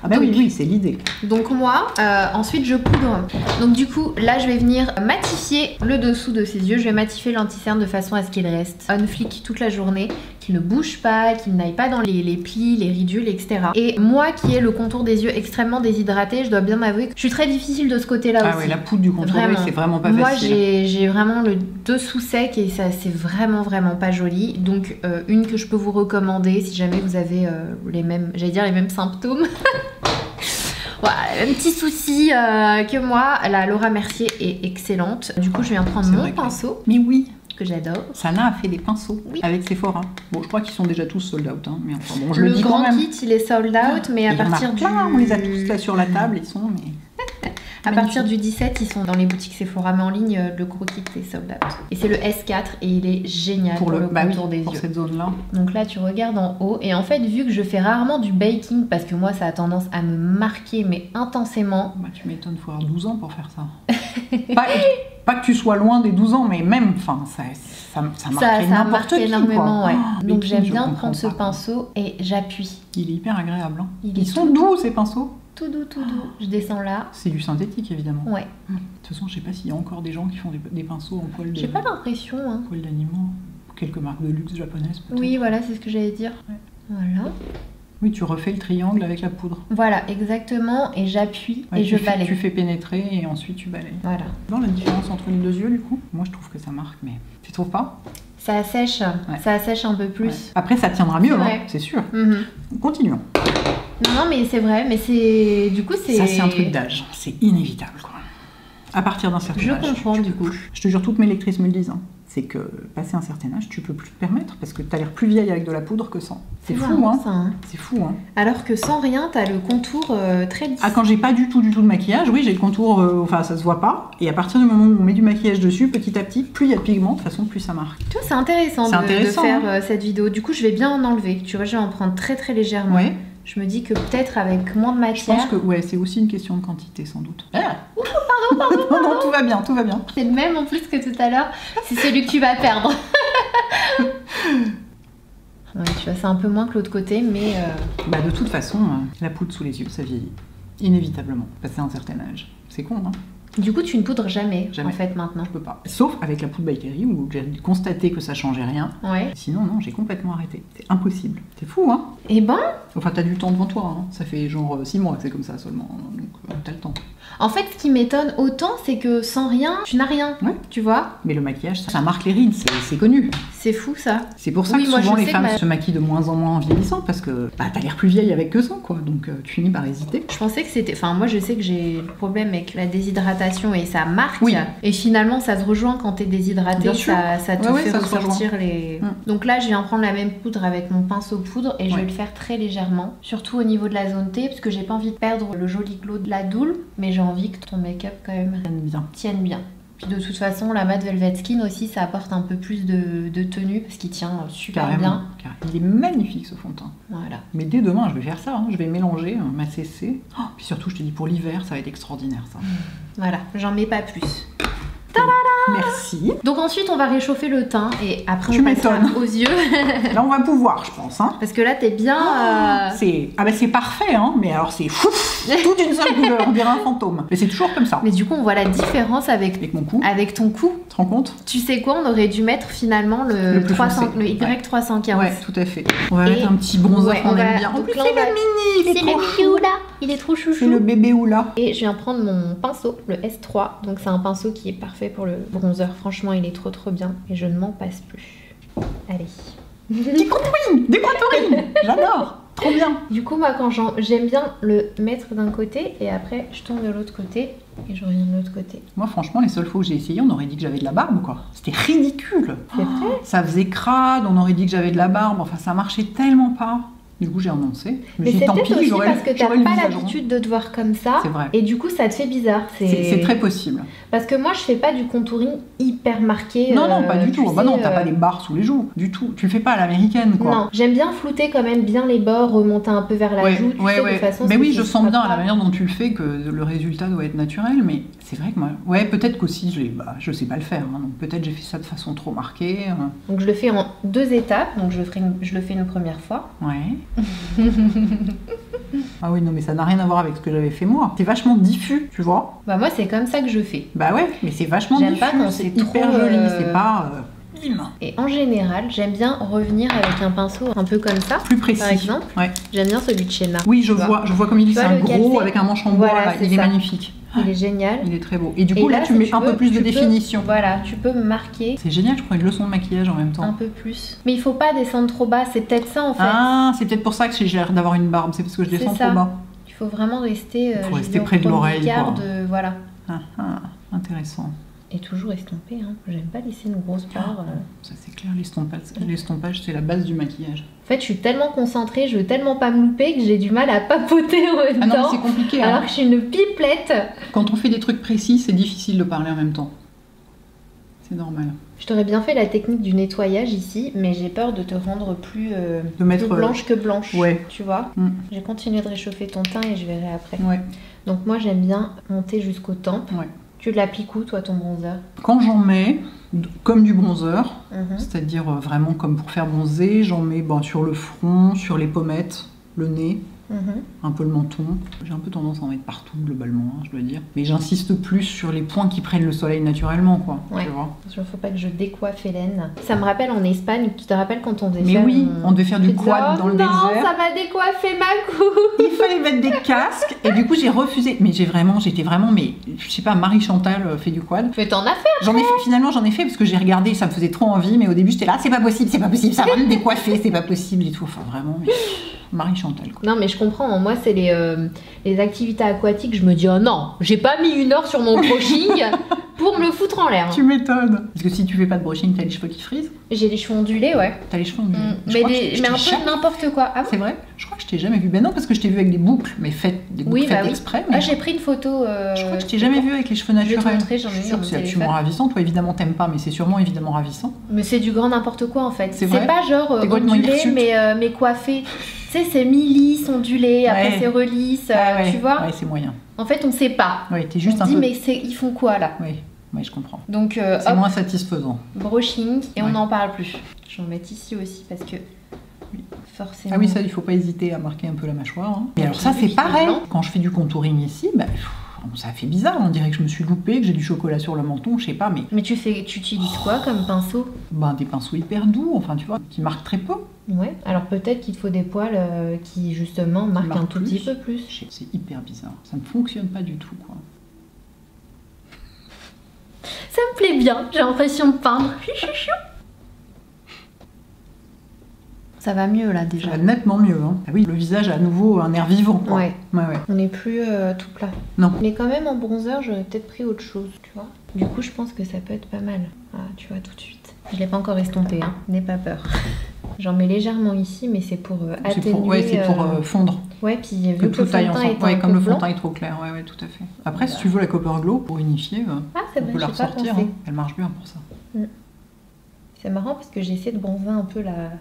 Ah bah oui, c'est l'idée. Donc moi, ensuite je poudre. Donc du coup, là je vais venir matifier le dessous de ses yeux. Je vais matifier l'anti-cerne de façon à ce qu'il reste on flic toute la journée, qu'il ne bouge pas, qu'il n'aille pas dans les plis, les ridules, etc. Et moi qui ai le contour des yeux extrêmement déshydraté, je dois bien m'avouer que je suis très difficile de ce côté-là aussi. Ah ouais, la poudre du contour d'œil, c'est vraiment pas facile. Moi j'ai vraiment le dessous sec et ça c'est vraiment pas joli. Donc une que je peux vous recommander si jamais vous avez les mêmes symptômes. Voilà, un petit souci que moi, la Laura Mercier est excellente. Du coup, je viens prendre mon pinceau. Mais oui, que j'adore. Sana a fait des pinceaux avec Sephora. Bon, je crois qu'ils sont déjà tous sold out, hein, mais enfin bon, je le dis quand même. Le grand kit, il est sold out, mais à partir du... On les a tous là sur la table, ils sont... À partir du 17, ils sont dans les boutiques Sephora, mais en ligne, le gros kit est sold out. Et c'est le S4 et il est génial pour le contour des yeux. Pour cette zone-là. Donc là, tu regardes en haut. Et en fait, vu que je fais rarement du baking, parce que moi, ça a tendance à me marquer, mais intensément. Bah, tu m'étonnes, il faut avoir 12 ans pour faire ça. pas que tu sois loin des 12 ans, mais même, enfin, ça marque n'importe qui, énormément, quoi. Ouais. Donc j'aime bien prendre ce pinceau et j'appuie. Il est hyper agréable. Hein. Ils sont doux, ces pinceaux. Tout doux. Je descends là. C'est du synthétique, évidemment. Ouais. De toute façon, je sais pas s'il y a encore des gens qui font des pinceaux en poil de... J'ai pas l'impression. Hein. Poil d'animaux. Quelques marques de luxe japonaises, peut-être. Oui, voilà, c'est ce que j'allais dire. Ouais. Voilà. Oui, tu refais le triangle avec la poudre. Voilà, exactement. Et j'appuie et je balaye. Tu fais pénétrer et ensuite tu balayes. Voilà. Dans la différence entre les deux yeux, du coup, moi je trouve que ça marque, mais tu trouves pas? Ça assèche. Ouais. Ça assèche un peu plus. Ouais. Après, ça tiendra mieux, hein, c'est sûr. Continuons. Non, mais c'est vrai, mais c'est... Du coup, c'est... Ça, c'est un truc d'âge. C'est inévitable, quoi. À partir d'un certain âge. Je comprends, du coup. Je te jure, toutes mes lectrices me le disent. Hein. c'est que passé un certain âge, tu peux plus te permettre parce que t'as l'air plus vieille avec de la poudre que sans. C'est fou, marrant, ça, hein. C'est fou, hein. Alors que sans rien, t'as le contour très lisse. Ah, quand j'ai pas du tout de maquillage, oui, j'ai le contour, enfin ça se voit pas. Et à partir du moment où on met du maquillage dessus, petit à petit, plus il y a de pigments, de toute façon, plus ça marque. Tu vois, c'est intéressant, de faire cette vidéo. Du coup, je vais bien en enlever. Tu vois, je vais en prendre très très légèrement. Ouais. Je me dis que peut-être avec moins de matière... Je pense que c'est aussi une question de quantité, sans doute. Ah. Pardon. Non, tout va bien. C'est le même en plus que tout à l'heure. C'est celui que tu vas perdre. Ouais, tu vois, c'est un peu moins que l'autre côté, mais... Bah, de toute façon, la poudre sous les yeux, ça vieillit. Inévitablement, passé un certain âge. C'est con, hein. Du coup, tu ne poudres jamais, en fait, maintenant. Je peux pas. Sauf avec la poudre by Terry, où j'ai constaté que ça changeait rien. Ouais. Sinon, non, j'ai complètement arrêté. C'est impossible. C'est fou, hein. Eh ben... Enfin, t'as du temps devant toi, hein. Ça fait genre 6 mois que c'est comme ça seulement. Donc, t'as le temps. En fait, ce qui m'étonne autant, c'est que sans rien, tu n'as rien. Ouais. Tu vois. Mais le maquillage, ça marque les rides, c'est connu. C'est fou, ça. C'est pour ça que souvent les femmes se maquillent de moins en moins en vieillissant, parce que t'as l'air plus vieille avec que ça, quoi. Donc, tu finis par hésiter. Je pensais que c'était... Enfin, moi, je sais que j'ai le problème avec la déshydratation et ça marque. Oui. Et finalement, ça se rejoint quand t'es déshydraté, ça te fait ressortir les... Donc là, je viens prendre la même poudre avec mon pinceau poudre et je vais le faire très légèrement. Surtout au niveau de la zone T, parce que j'ai pas envie de perdre le joli glow de la doule, mais j'ai envie que ton make-up quand même tienne bien. Puis de toute façon, la matte Velvet Skin aussi, ça apporte un peu plus de tenue parce qu'il tient super bien. Il est magnifique ce fond de teint. Voilà. Mais dès demain, je vais faire ça. Hein. Je vais mélanger ma CC. Oh, puis surtout, je te dis, pour l'hiver, ça va être extraordinaire ça. Voilà, j'en mets pas plus. Merci. Donc ensuite on va réchauffer le teint et après on passera aux yeux. Là on va pouvoir je pense. Hein. Parce que là t'es bien... c'est parfait hein, mais alors c'est fou. Toute une seule couleur, on dirait un fantôme. Mais c'est toujours comme ça. Mais du coup on voit la différence avec mon cou. Avec ton cou. Tu te rends compte? Tu sais quoi, on aurait dû mettre finalement le Y315. Ouais, tout à fait. On va mettre un petit bronzer qu'on aime bien. En plus c'est le mini, il est trop chou là. Il est trop chouchou. C'est le bébé Oula. Et je viens prendre mon pinceau, le S3. Donc c'est un pinceau qui est parfait pour le bronzer. Franchement, il est trop bien et je ne m'en passe plus. Allez. Des contourines. J'adore. Trop bien. Du coup, moi, quand j'aime bien le mettre d'un côté et après, je tourne de l'autre côté et je reviens de l'autre côté. Moi, franchement, les seules fois où j'ai essayé, on aurait dit que j'avais de la barbe, quoi. C'était ridicule. C'est vrai. Ça faisait crade, on aurait dit que j'avais de la barbe. Enfin, ça marchait tellement pas. Du coup, j'ai renoncé. Mais c'est peut-être aussi parce que t'as pas l'habitude de te voir comme ça. C'est vrai. Et du coup, ça te fait bizarre. C'est très possible. Parce que moi, je fais pas du contouring hyper marqué. Non, pas du tout. Bah non, t'as pas des barres sous les joues. Du tout. Tu le fais pas à l'américaine, quoi. Non, j'aime bien flouter quand même bien les bords, remonter un peu vers la joue. De façon, mais oui, je sens bien à la manière dont tu le fais que le résultat doit être naturel. Mais c'est vrai que moi... Ouais, peut-être qu'aussi, je sais pas le faire. Hein, donc peut-être j'ai fait ça de façon trop marquée. Donc je le fais en 2 étapes. Donc je le fais une première fois. Ouais. Ah oui, non, mais ça n'a rien à voir avec ce que j'avais fait moi. C'est vachement diffus, tu vois. Bah moi, c'est comme ça que je fais. Bah ouais, mais c'est vachement diffus. J'aime pas quand c'est hyper joli, c'est pas... Et en général, j'aime bien revenir avec un pinceau un peu comme ça. Plus précis. Par exemple. Ouais. J'aime bien celui de Shena. Oui, je vois comme il dit, c'est un gros avec un manche en bois, là, il est magnifique. Il est génial. Il est très beau. Et du coup, là, tu mets un peu plus de définition. Voilà, tu peux marquer. C'est génial, je prends une leçon de maquillage en même temps. Un peu plus. Mais il faut pas descendre trop bas, c'est peut-être ça en fait. Ah, c'est peut-être pour ça que j'ai l'air d'avoir une barbe, c'est parce que je descends trop bas. Il faut vraiment rester, près de l'oreille. Voilà. Intéressant. Et toujours estomper, hein. J'aime pas laisser une grosse barre. Ça c'est clair, l'estompage c'est la base du maquillage. En fait, je suis tellement concentrée, je veux tellement pas me louper que j'ai du mal à papoter en même temps. Ah non, mais c'est compliqué. Alors que je suis une pipelette. Quand on fait des trucs précis, c'est difficile de parler en même temps. C'est normal. Je t'aurais bien fait la technique du nettoyage ici, mais j'ai peur de te rendre plus blanche que blanche. Ouais. Tu vois. J'ai continué de réchauffer ton teint et je verrai après. Ouais. Donc moi, j'aime bien monter jusqu'aux tempes. Ouais. Tu l'appliques où, toi, ton bronzer? Quand j'en mets, comme du bronzer, c'est-à-dire vraiment comme pour faire bronzer, j'en mets sur le front, sur les pommettes, le nez, un peu le menton. J'ai un peu tendance à en mettre partout, globalement, hein, je dois dire. Mais j'insiste plus sur les points qui prennent le soleil naturellement, quoi. Ouais. Tu vois. Il ne faut pas que je décoiffe Hélène. Ça me rappelle en Espagne, tu te rappelles quand on devait faire... Mais oui, on devait faire du quad dans le désert. Non, ça m'a décoiffé ma coupe. Il fallait mettre des casques, et du coup j'ai refusé. Mais j'étais vraiment, je sais pas, Marie-Chantal fait du quad. Mais t'en as fait? Finalement j'en ai fait parce que j'ai regardé, ça me faisait trop envie, mais au début j'étais là, c'est pas possible, ça va me décoiffer, c'est pas possible et tout. Enfin vraiment... Mais... Marie-Chantal. Non mais je comprends, moi c'est les activités aquatiques, je me dis oh non, j'ai pas mis 1 heure sur mon brushing pour me foutre en l'air. Tu m'étonnes. Parce que si tu fais pas de brushing, t'as les cheveux qui frisent. J'ai les cheveux ondulés, ouais. T'as les cheveux ondulés. Mais un peu n'importe quoi. Ah, c'est vrai? Je crois que je t'ai jamais vu. Ben non, parce que je t'ai vu avec des boucles, mais faites exprès. Mais... Ah, j'ai pris une photo. Je crois que je t'ai jamais vu avec les cheveux naturels. Je vais te montrer, j'en ai sûr que c'est absolument ravissant. Toi, évidemment, t'aimes pas, mais c'est sûrement évidemment ravissant. Mais c'est du grand n'importe quoi en fait. C'est pas genre ondulé, mais coiffé. Tu sais, c'est mi-lisse, ondulé, après c'est relisse, tu vois. Ouais, c'est moyen. En fait, on sait pas. Ouais, t'es juste on se dit, mais ils font quoi là? Oui, je comprends. Donc, c'est moins satisfaisant. Brushing, et on n'en parle plus. Je vais en mettre ici aussi parce que forcément. Ah oui, ça, il faut pas hésiter à marquer un peu la mâchoire. Hein. Et alors ça, c'est pareil. Quand je fais du contouring ici, ça fait bizarre. On dirait que je me suis loupée, que j'ai du chocolat sur le menton, je sais pas, mais. Mais tu utilises quoi comme pinceau? Des pinceaux hyper doux, enfin, tu vois, qui marquent très peu. Ouais. Alors peut-être qu'il te faut des poils qui justement marquent un tout petit peu plus. C'est hyper bizarre. Ça ne fonctionne pas du tout, quoi. Ça me plaît bien. J'ai l'impression de peindre. Ça va mieux là déjà. Ça va nettement mieux. Hein. Ah oui, le visage a à nouveau un air vivant. Quoi. Ouais. On n'est plus tout plat. Non. Mais quand même en bronzer, j'aurais peut-être pris autre chose, tu vois. Du coup, je pense que ça peut être pas mal. Ah, tu vois tout de suite. Je l'ai pas encore estompé, hein. N'aie pas peur. J'en mets légèrement ici, mais c'est pour atténuer. C'est pour fondre. Ouais, puis vu que le fond de teint est ouais, comme le fond de teint est trop clair. Ouais, tout à fait. Après, si tu veux la Copper Glow pour unifier, c'est vrai, on peut la ressortir. Hein. Elle marche bien pour ça. C'est marrant parce que j'essaie de bronzer un peu la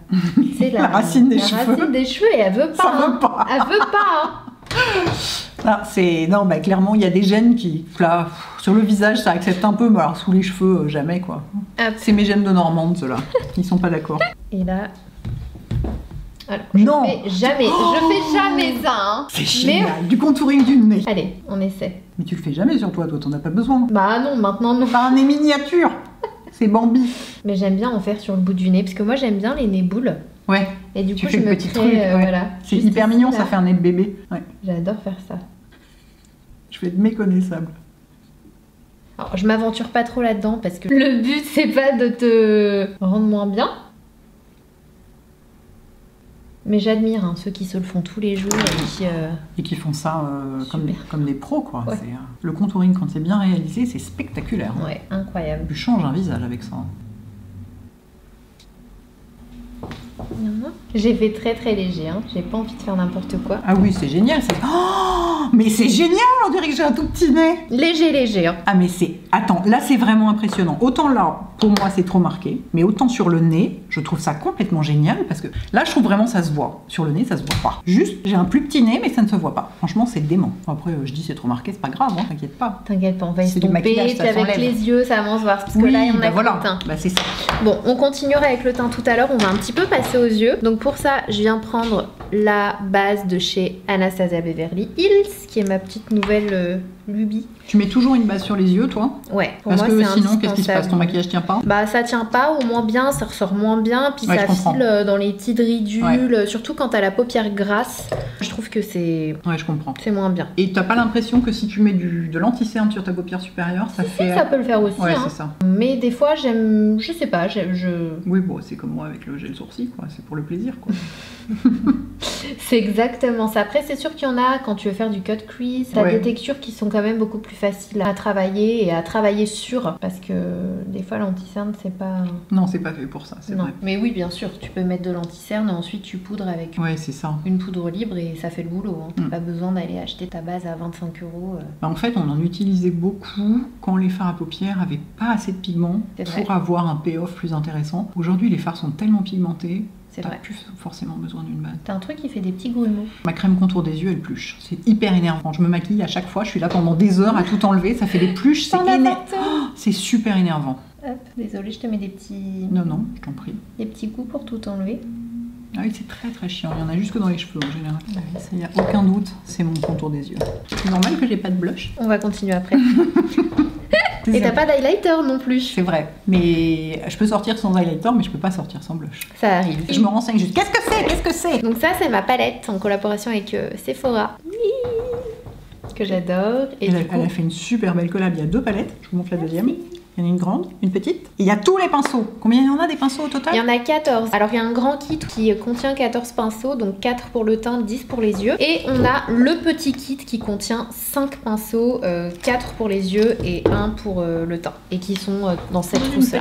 racine des cheveux. La racine des cheveux et elle veut pas. Ça veut pas. Elle veut pas. Clairement, il y a des gènes qui, là, sur le visage, ça accepte un peu, mais alors sous les cheveux, jamais, quoi. C'est mes gènes de Normande, ceux-là. Ils sont pas d'accord. Et là... Alors, je fais jamais ça, hein. C'est génial, du contouring du nez. Allez, on essaie. Mais tu le fais jamais sur toi, t'en as pas besoin. Bah non, maintenant non. Pas un nez miniature. C'est Bambi. Mais j'aime bien en faire sur le bout du nez, parce que moi j'aime bien les nez boules. Ouais. Et du coup, je me crée, voilà. C'est hyper mignon, ça fait un nez de bébé. Ouais. J'adore faire ça. Je vais être méconnaissable. Alors, je m'aventure pas trop là-dedans, parce que le but, c'est pas de te rendre moins bien. Mais j'admire ceux qui se le font tous les jours et qui font ça comme des pros, quoi. Ouais. Le contouring, quand c'est bien réalisé, c'est spectaculaire. Ouais, incroyable. Tu changes un visage avec ça. J'ai fait très très léger, hein. J'ai pas envie de faire n'importe quoi. Ah oui, c'est génial. Mais c'est génial, on dirait que j'ai un tout petit nez. Léger, hein. Ah mais Attends, là c'est vraiment impressionnant. Autant là, pour moi c'est trop marqué, mais autant sur le nez, je trouve ça complètement génial parce que là je trouve vraiment ça se voit. Sur le nez, ça se voit pas. Juste, j'ai un plus petit nez, mais ça ne se voit pas. Franchement, c'est dément. Après, je dis c'est trop marqué, c'est pas grave, hein, t'inquiète pas. T'inquiète pas, on va estomper, puis avec les yeux, ça avance voir. Parce que là, il y en a que le teint. C'est ça. Bon, on continuera avec le teint tout à l'heure. On va un petit peu passer aux yeux. Donc pour ça, je viens prendre la base de chez Anastasia Beverly Hills, qui est ma petite nouvelle lubie. Tu mets toujours une base sur les yeux, toi? Ouais. Parce que sinon, qu'est-ce qui se passe? Ton maquillage tient pas? Bah, ça tient pas, ou moins bien, ça ressort moins bien, puis ça file dans les petites ridules, surtout quand t'as la paupière grasse. Je trouve que c'est... Ouais, je comprends. C'est moins bien. Et t'as pas l'impression que si tu mets de l'anti-cerne sur ta paupière supérieure, ça fait... ça peut le faire aussi, ouais, hein. C'est ça. Mais des fois, j'aime... Je sais pas, Oui, bon, c'est comme moi avec le gel sourcil, quoi. C'est pour le plaisir, quoi. C'est exactement ça. Après, c'est sûr qu'il y en a, quand tu veux faire du cut crease, t'as des textures qui sont quand même beaucoup plus faciles à travailler et à travailler sur, parce que des fois l'anti-cerne c'est pas... Non, c'est pas fait pour ça, c'est vrai. Mais oui, bien sûr, tu peux mettre de l'anti-cerne et ensuite tu poudres avec c'est ça. Une poudre libre et ça fait le boulot, hein. Pas besoin d'aller acheter ta base à 25 €. En fait, on en utilisait beaucoup quand les fards à paupières avaient pas assez de pigments pour avoir un payoff plus intéressant. Aujourd'hui, les fards sont tellement pigmentés, t'as plus forcément besoin d'une base. T'as un truc qui fait des petits grumeaux. Ma crème contour des yeux, elle pluche. C'est hyper énervant. Je me maquille à chaque fois, je suis là pendant des heures à tout enlever, ça fait des pluches, c'est super énervant. Hop, désolée, je te mets des petits... Non, je t'en prie. Des petits coups pour tout enlever. Ah oui, c'est très très chiant. Il y en a jusque dans les cheveux en général. Il n'y a aucun doute, c'est mon contour des yeux. C'est normal que j'ai pas de blush. On va continuer après. Et t'as pas d'highlighter non plus. C'est vrai, mais je peux sortir sans highlighter, mais je peux pas sortir sans blush. Ça arrive. Je me renseigne juste. Qu'est-ce que c'est? Donc ça, c'est ma palette en collaboration avec Sephora. Que j'adore. Elle a fait une super belle collab. Il y a 2 palettes. Je vous montre la deuxième. Il y en a une grande, une petite. Et il y a tous les pinceaux. Combien il y en a des pinceaux au total? Il y en a 14. Alors il y a un grand kit qui contient 14 pinceaux, donc 4 pour le teint, 10 pour les yeux. Et on a le petit kit qui contient 5 pinceaux, 4 pour les yeux et 1 pour le teint. Et qui sont dans cette trousse-là.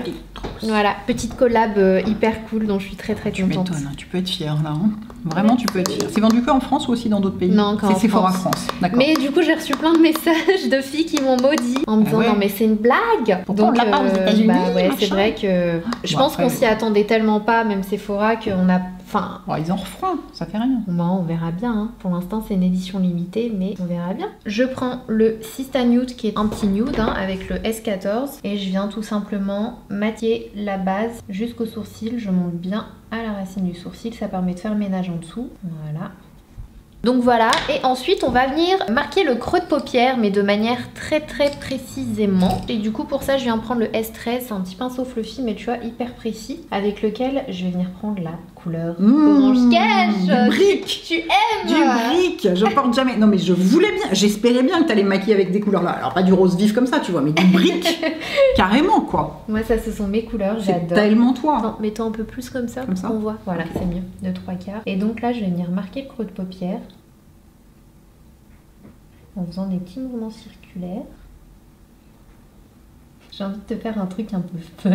Voilà, petite collab hyper cool dont je suis très contente. Tu m'étonnes, tu peux être fière là. Hein. Vraiment, tu peux être fière. C'est vendu que en France ou aussi dans d'autres pays? Non, c'est Sephora France. D'accord. Mais du coup, j'ai reçu plein de messages de filles qui m'ont maudit en me disant non mais c'est une blague. Pourquoi on l'a pas aux États-Unis? Bah ouais, c'est vrai que je pense qu'on s'y attendait tellement pas, même Sephora, qu'on a. Enfin, ils en referont, ça fait rien. Bon, on verra bien. Hein. Pour l'instant, c'est une édition limitée, mais on verra bien. Je prends le Sista Nude qui est un petit nude hein, avec le S14 et je viens tout simplement matiller la base jusqu'au sourcil. Je monte bien à la racine du sourcil, ça permet de faire le ménage en dessous. Voilà. Donc voilà, et ensuite on va venir marquer le creux de paupière, mais de manière très précisément. Et du coup pour ça je viens prendre le S13, c'est un petit pinceau fluffy mais tu vois hyper précis, avec lequel je vais venir prendre la couleur orange cash. Du brick. Tu aimes? Du brick. Je porte jamais. Non mais je voulais bien, j'espérais bien que t'allais me maquiller avec des couleurs là. Alors pas du rose vif comme ça tu vois, mais du brick. Carrément quoi. Moi ça ce sont mes couleurs, j'adore. C'est tellement toi. Non, mets-toi un peu plus comme ça pour qu'on voit. Voilà, c'est mieux, de 3/4. Et donc là je vais venir marquer le creux de paupière. En faisant des petits mouvements circulaires. J'ai envie de te faire un truc un peu fun.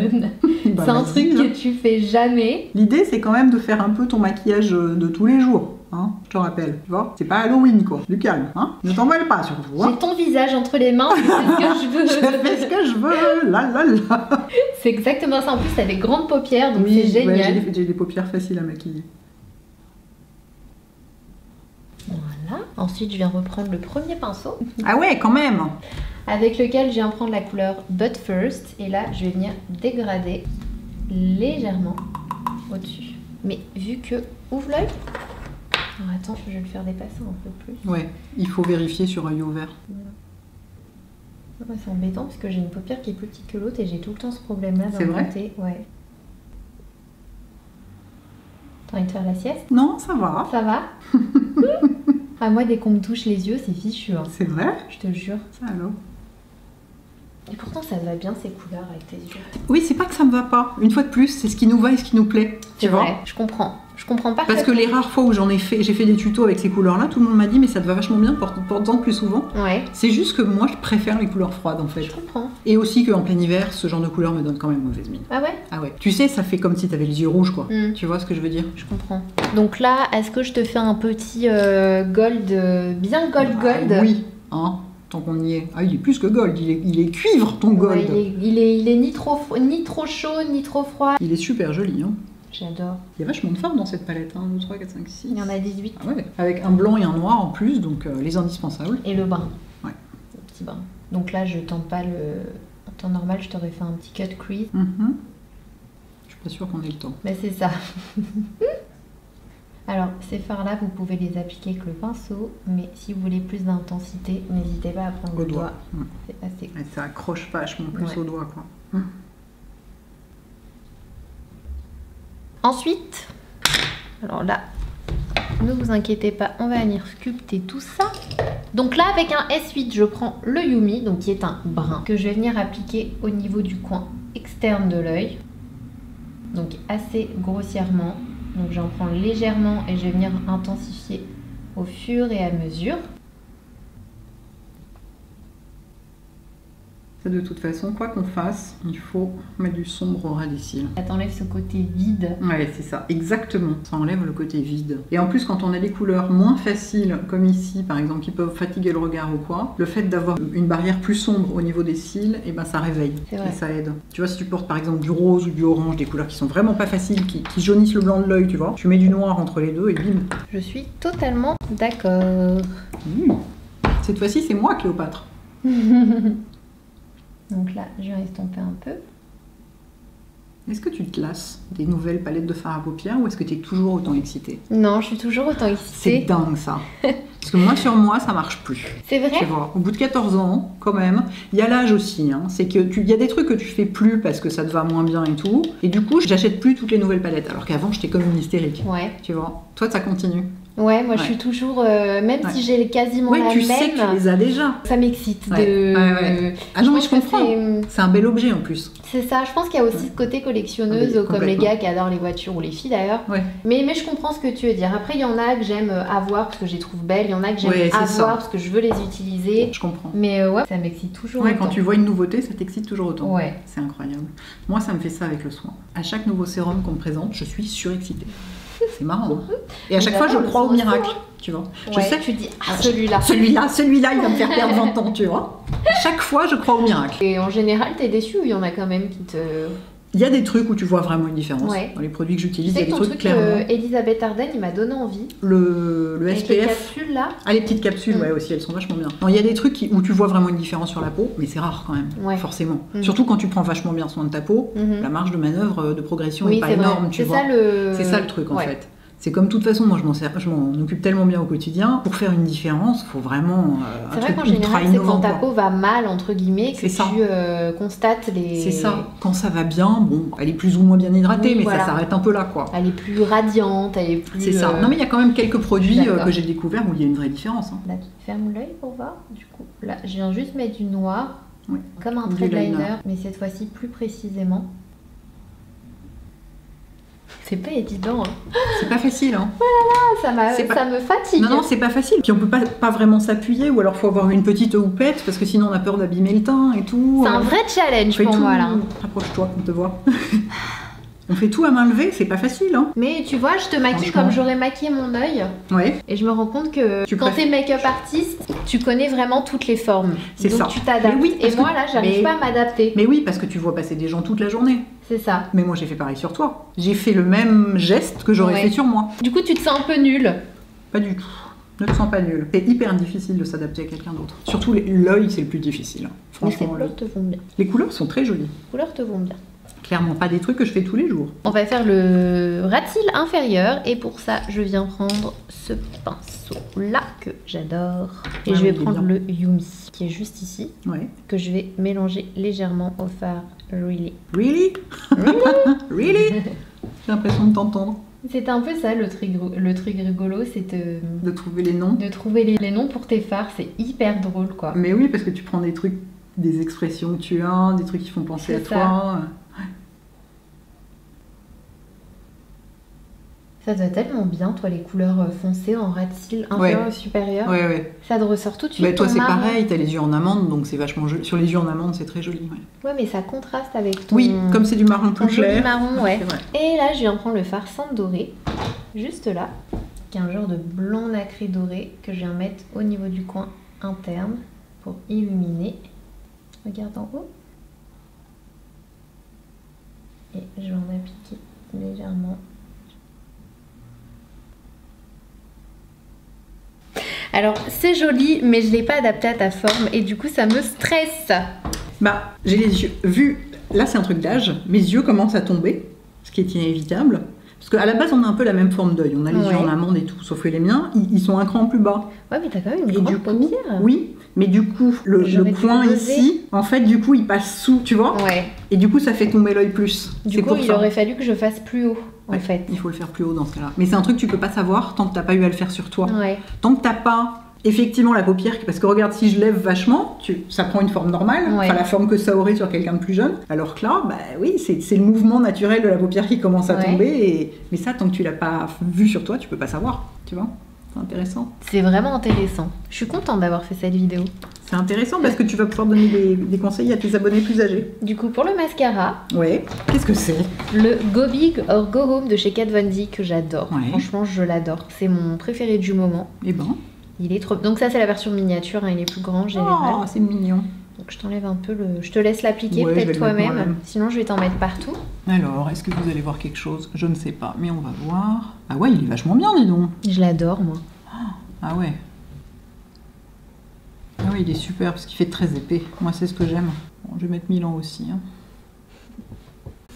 Bah, c'est un truc que tu fais jamais. L'idée c'est quand même de faire un peu ton maquillage de tous les jours. Hein, je te rappelle, tu vois, c'est pas Halloween quoi, du calme, hein. Ne t'emballe pas surtout. Hein. J'ai ton visage entre les mains, je fais ce que je veux. Je fais ce que je veux, là là là. C'est exactement ça, en plus t'as des grandes paupières, donc oui, c'est génial. Ouais, j'ai des paupières faciles à maquiller. Voilà. Ensuite, je viens reprendre le premier pinceau. Ah ouais, quand même. Avec lequel je viens prendre la couleur But First. Et là, je vais venir dégrader légèrement au-dessus. Mais vu que... Ouvre l'œil. Alors attends, je vais le faire dépasser un peu plus. Ouais, il faut vérifier sur œil ouvert. Ouais, c'est embêtant parce que j'ai une paupière qui est plus petite que l'autre et j'ai tout le temps ce problème-là. C'est vrai? Ouais. T'as envie de faire la sieste? Non, ça va. Ça va? Ah, moi, dès qu'on me touche les yeux, c'est fichu. Hein. C'est vrai? Je te le jure. Ça alors? Et pourtant, ça va bien ces couleurs avec tes yeux. Oui, c'est pas que ça me va pas. Une fois de plus, c'est ce qui nous va et ce qui nous plaît. Tu vois? Je comprends. Je comprends pas. Parce que les rares fois où j'ai fait des tutos avec ces couleurs-là, tout le monde m'a dit mais ça te va vachement bien, porte-en plus souvent. Ouais. C'est juste que moi, je préfère les couleurs froides en fait. Je comprends. Et aussi qu'en plein hiver, ce genre de couleur me donne quand même mauvaise mine. Ah ouais? Ah ouais. Tu sais, ça fait comme si t'avais les yeux rouges quoi. Tu vois ce que je veux dire? Je comprends. Donc là, est-ce que je te fais un petit gold, bien gold? Oui. Hein, tant qu'on y est. Ah, il est plus que gold, il est cuivre ton gold. Ouais, il est ni trop chaud, ni trop froid. Il est super joli. Hein. J'adore. Il y a vachement de fards dans cette palette. 1, 2, 3, 4, 5, 6. Il y en a 18. Ah ouais. Avec un blanc et un noir en plus, donc les indispensables. Et le brun. Ouais. Le petit brun. Donc là, je tente pas le... En temps normal, je t'aurais fait un petit cut crease. Je suis pas sûre qu'on ait le temps. Mais c'est ça. Alors, ces fards-là, vous pouvez les appliquer avec le pinceau, mais si vous voulez plus d'intensité, n'hésitez pas à prendre le doigt. C'est assez cool. Ça accroche vachement plus au doigt, quoi. Ensuite, alors là, ne vous inquiétez pas, on va venir sculpter tout ça. Donc là, avec un S8, je prends le Yumi, donc qui est un brun, que je vais venir appliquer au niveau du coin externe de l'œil. Donc assez grossièrement. Donc j'en prends légèrement et je vais venir intensifier au fur et à mesure. De toute façon, quoi qu'on fasse, il faut mettre du sombre au ras des cils. Ça t'enlève ce côté vide. Ouais, c'est ça, exactement. Ça enlève le côté vide. Et en plus, quand on a des couleurs moins faciles, comme ici, par exemple, qui peuvent fatiguer le regard ou quoi, le fait d'avoir une barrière plus sombre au niveau des cils, et ben ça réveille et ça aide. Tu vois, si tu portes par exemple du rose ou du orange, des couleurs qui sont vraiment pas faciles, qui jaunissent le blanc de l'œil, tu vois, tu mets du noir entre les deux et bim. Je suis totalement d'accord. Cette fois-ci, c'est moi, Cléopâtre. Donc là, je vais estomper un peu. Est-ce que tu te lasses des nouvelles palettes de fard à paupières ou est-ce que tu es toujours autant excitée? Non, je suis toujours autant excitée. C'est dingue ça. Parce que moi, sur moi, ça marche plus. C'est vrai? Tu vois, au bout de 14 ans, quand même, il y a l'âge aussi. Hein, c'est que y a des trucs que tu fais plus parce que ça te va moins bien et tout. Et du coup, j'achète plus toutes les nouvelles palettes. Alors qu'avant, j'étais comme une hystérique. Ouais. Tu vois, toi, ça continue. Ouais, moi je suis toujours, même si j'ai quasiment la même... tu sais que tu les as déjà. Ça m'excite de... Ah non, mais je comprends. C'est un bel objet en plus. C'est ça, je pense qu'il y a aussi ce côté collectionneuse, comme les gars qui adorent les voitures ou les filles d'ailleurs. Mais je comprends ce que tu veux dire. Après, il y en a que j'aime avoir parce que je les trouve belles, il y en a que j'aime avoir parce que je veux les utiliser. Je comprends. Mais ça m'excite toujours autant. Quand tu vois une nouveauté, ça t'excite toujours autant. Ouais. C'est incroyable. Moi, ça me fait ça avec le soin. À chaque nouveau sérum qu'on me présente, je suis surexcitée. C'est marrant. Hein. Et à chaque fois, je crois au miracle, tu vois. Je sais. Tu dis, celui-là, il va me faire perdre 20 ans, tu vois. Chaque fois, je crois au miracle. Et en général, t'es déçu ou il y en a quand même qui te... Il y a des trucs où tu vois vraiment une différence. Dans les produits que j'utilise, il y a des trucs clairement. Elisabeth Arden, il m'a donné envie. Le avec SPF. Les capsules là. Ah, les petites capsules, aussi, elles sont vachement bien. Non, il y a des trucs où tu vois vraiment une différence sur la peau, mais c'est rare quand même, forcément. Surtout quand tu prends vachement bien soin de ta peau, la marge de manœuvre, de progression n'est pas énorme, tu vois. C'est ça le truc en fait. C'est comme de toute façon, moi je m'en occupe tellement bien au quotidien. Pour faire une différence, il faut vraiment c'est vrai qu'en général, c'est quand ta peau va mal, entre guillemets, que tu constates les... C'est ça. Quand ça va bien, bon, elle est plus ou moins bien hydratée, mais ça s'arrête un peu là, quoi. Elle est plus radiante, elle est plus... C'est ça. Non, mais il y a quand même quelques produits que j'ai découverts où il y a une vraie différence. Hein. Là, tu fermes l'œil pour voir. Du coup, là, je viens juste mettre du noir, comme un trait de liner, mais cette fois-ci plus précisément. C'est pas évident. Hein. C'est pas facile. Hein. Voilà, ça me fatigue. Non, c'est pas facile. Puis on peut pas vraiment s'appuyer, ou alors faut avoir une petite houppette, parce que sinon on a peur d'abîmer le teint et tout. C'est un vrai challenge pour moi là. Rapproche-toi qu'on te voit. On fait tout à main levée, c'est pas facile. Hein. Mais tu vois, je te maquille comme j'aurais maquillé mon œil. Et je me rends compte que quand t'es make-up artiste, tu connais vraiment toutes les formes. C'est ça. Donc tu t'adaptes. Et moi là, j'arrive pas à m'adapter. Mais oui, parce que tu vois passer des gens toute la journée. C'est ça. Mais moi j'ai fait pareil sur toi. J'ai fait le même geste que j'aurais fait sur moi. Du coup, tu te sens un peu nulle. Pas du tout. Ne te sens pas nulle. C'est hyper difficile de s'adapter à quelqu'un d'autre. Surtout l'œil, c'est le plus difficile. Franchement, les couleurs te vont bien. Les couleurs sont très jolies. Les couleurs te vont bien. Clairement pas des trucs que je fais tous les jours. On va faire le ras de cils inférieur et pour ça je viens prendre ce pinceau là que j'adore et je vais prendre le Yumi qui est juste ici que je vais mélanger légèrement au fard Really. Really? Really? J'ai l'impression de t'entendre. C'est un peu ça le truc rigolo, c'est de trouver les noms. De trouver les noms pour tes fards, c'est hyper drôle quoi. Mais oui, parce que tu prends des trucs, des expressions que tu as, des trucs qui font penser à toi. Ça doit tellement bien, toi, les couleurs foncées en ras de cils inférieur ou supérieur. Ça te ressort tout de suite. Toi, c'est pareil, t'as les yeux en amande, donc c'est vachement joli. Sur les yeux en amande, c'est très joli. Ouais, mais ça contraste avec ton... Oui, comme c'est du marron plus clair. Marron, Et là, je viens prendre le fard Cendre Dorée, juste là, qui est un genre de blanc nacré doré que je viens mettre au niveau du coin interne pour illuminer. Regarde en haut. Et je vais en appliquer légèrement. Alors c'est joli mais je l'ai pas adapté à ta forme et du coup ça me stresse. Bah j'ai les yeux vus, là c'est un truc d'âge, mes yeux commencent à tomber, ce qui est inévitable. Parce qu'à la base on a un peu la même forme d'œil, on a les yeux en amande et tout, sauf que les miens ils sont un cran plus bas. Ouais mais t'as quand même une grande paupière. Oui, mais du coup le coin ici, en fait du coup il passe sous, tu vois. Et du coup ça fait tomber l'œil plus. Du coup il aurait fallu que je fasse plus haut. En fait. Il faut le faire plus haut dans ce cas-là. Mais c'est un truc que tu peux pas savoir tant que t'as pas eu à le faire sur toi. Tant que t'as pas effectivement la paupière, parce que regarde, si je lève vachement, ça prend une forme normale, enfin la forme que ça aurait sur quelqu'un de plus jeune. Alors que là, bah oui, c'est le mouvement naturel de la paupière qui commence à tomber. Mais ça, tant que tu l'as pas vu sur toi, tu peux pas savoir, tu vois. C'est intéressant. C'est vraiment intéressant. Je suis contente d'avoir fait cette vidéo. C'est intéressant parce que tu vas pouvoir donner des conseils à tes abonnés plus âgés. Du coup, pour le mascara... Qu'est-ce que c'est? Le Go Big or Go Home de chez Kat Von D que j'adore. Franchement, je l'adore. C'est mon préféré du moment. Et ben. Il est trop... Donc ça, c'est la version miniature. Hein. Il est plus grand en général. Oh, c'est mignon. Donc je t'enlève un peu le... Je te laisse l'appliquer peut-être toi-même. Sinon, je vais t'en mettre partout. Alors, est-ce que vous allez voir quelque chose? Je ne sais pas, mais on va voir. Ah ouais, il est vachement bien, dis donc. Je l'adore, moi. Ah ouais. Ah oui, il est super parce qu'il fait très épais. Moi, c'est ce que j'aime. Bon, je vais mettre Milan aussi. Hein.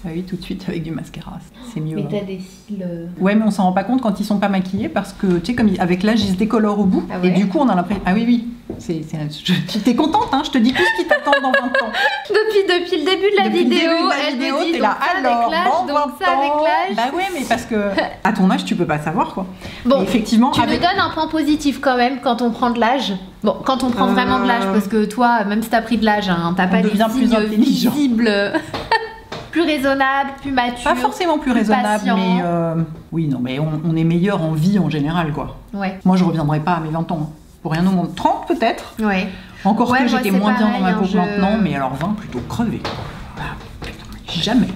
Ah oui, tout de suite avec du mascara, c'est mieux. Mais t'as des cils... Ouais, mais on s'en rend pas compte quand ils sont pas maquillés parce que, tu sais, comme avec l'âge, ils se décolorent au bout. Et du coup, on a l'impression... Ah oui, T'es contente, hein, je te dis tout ce qui t'attend dans 20 ans. Depuis le début de la vidéo, elle me dit t'es là, alors, donc ça avec l'âge. Bah ouais, mais parce que à ton âge, tu peux pas savoir quoi. Bon, et effectivement, tu me donnes un point positif quand même quand on prend de l'âge. Bon, quand on prend vraiment de l'âge, parce que toi, même si t'as pris de l'âge, hein, t'as pas des signes visibles. Plus raisonnable, plus mature. Pas forcément plus raisonnable, patient. mais oui, non, mais on est meilleur en vie en général, quoi. Ouais. Moi, je reviendrai pas à mes 20 ans. Pour rien au monde. 30 peut-être. Ouais. Encore ouais, que j'étais moins pareil, bien dans ma peau maintenant, mais alors 20 plutôt crevé. Ah, jamais.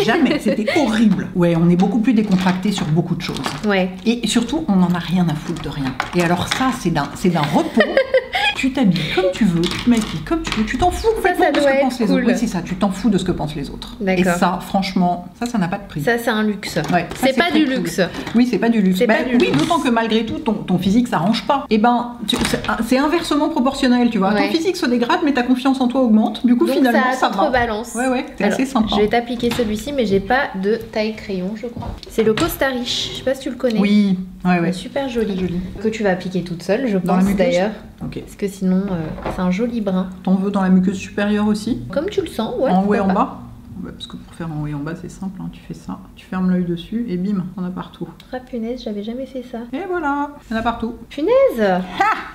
Jamais, c'était horrible. Ouais, on est beaucoup plus décontracté sur beaucoup de choses. Ouais. Et surtout, on n'en a rien à foutre de rien. Et alors ça, c'est d'un repos. Tu t'habilles comme tu veux, tu te maquilles comme tu veux, tu t'en fous complètement de ce que pensent les autres. Oui, c'est ça, tu t'en fous de ce que pensent les autres. Et ça, franchement, ça n'a pas de prix. Ça, c'est un luxe. Ouais, c'est pas du luxe. Oui, c'est pas du luxe. Oui, d'autant que malgré tout, ton physique s'arrange pas. Et ben, c'est inversement proportionnel, tu vois. Ouais. Ton physique se dégrade, mais ta confiance en toi augmente. Du coup, donc, finalement, ça contrebalance. Ouais, c'est assez sympa. Je vais t'appliquer celui-ci, mais j'ai pas de taille crayon, je crois. C'est le Costa Riche. Je sais pas si tu le connais. Oui, ouais. Super joli. Que tu vas appliquer toute seule, je pense d'ailleurs. Ok. Parce que sinon, c'est un joli brun. T'en veux dans la muqueuse supérieure aussi? Comme tu le sens, ouais. En haut et en bas? Parce que pour faire en haut et en bas, c'est simple, hein. Tu fais ça, tu fermes l'œil dessus et bim, on a partout. Ah punaise, j'avais jamais fait ça. Et voilà, il y en a partout. Punaise,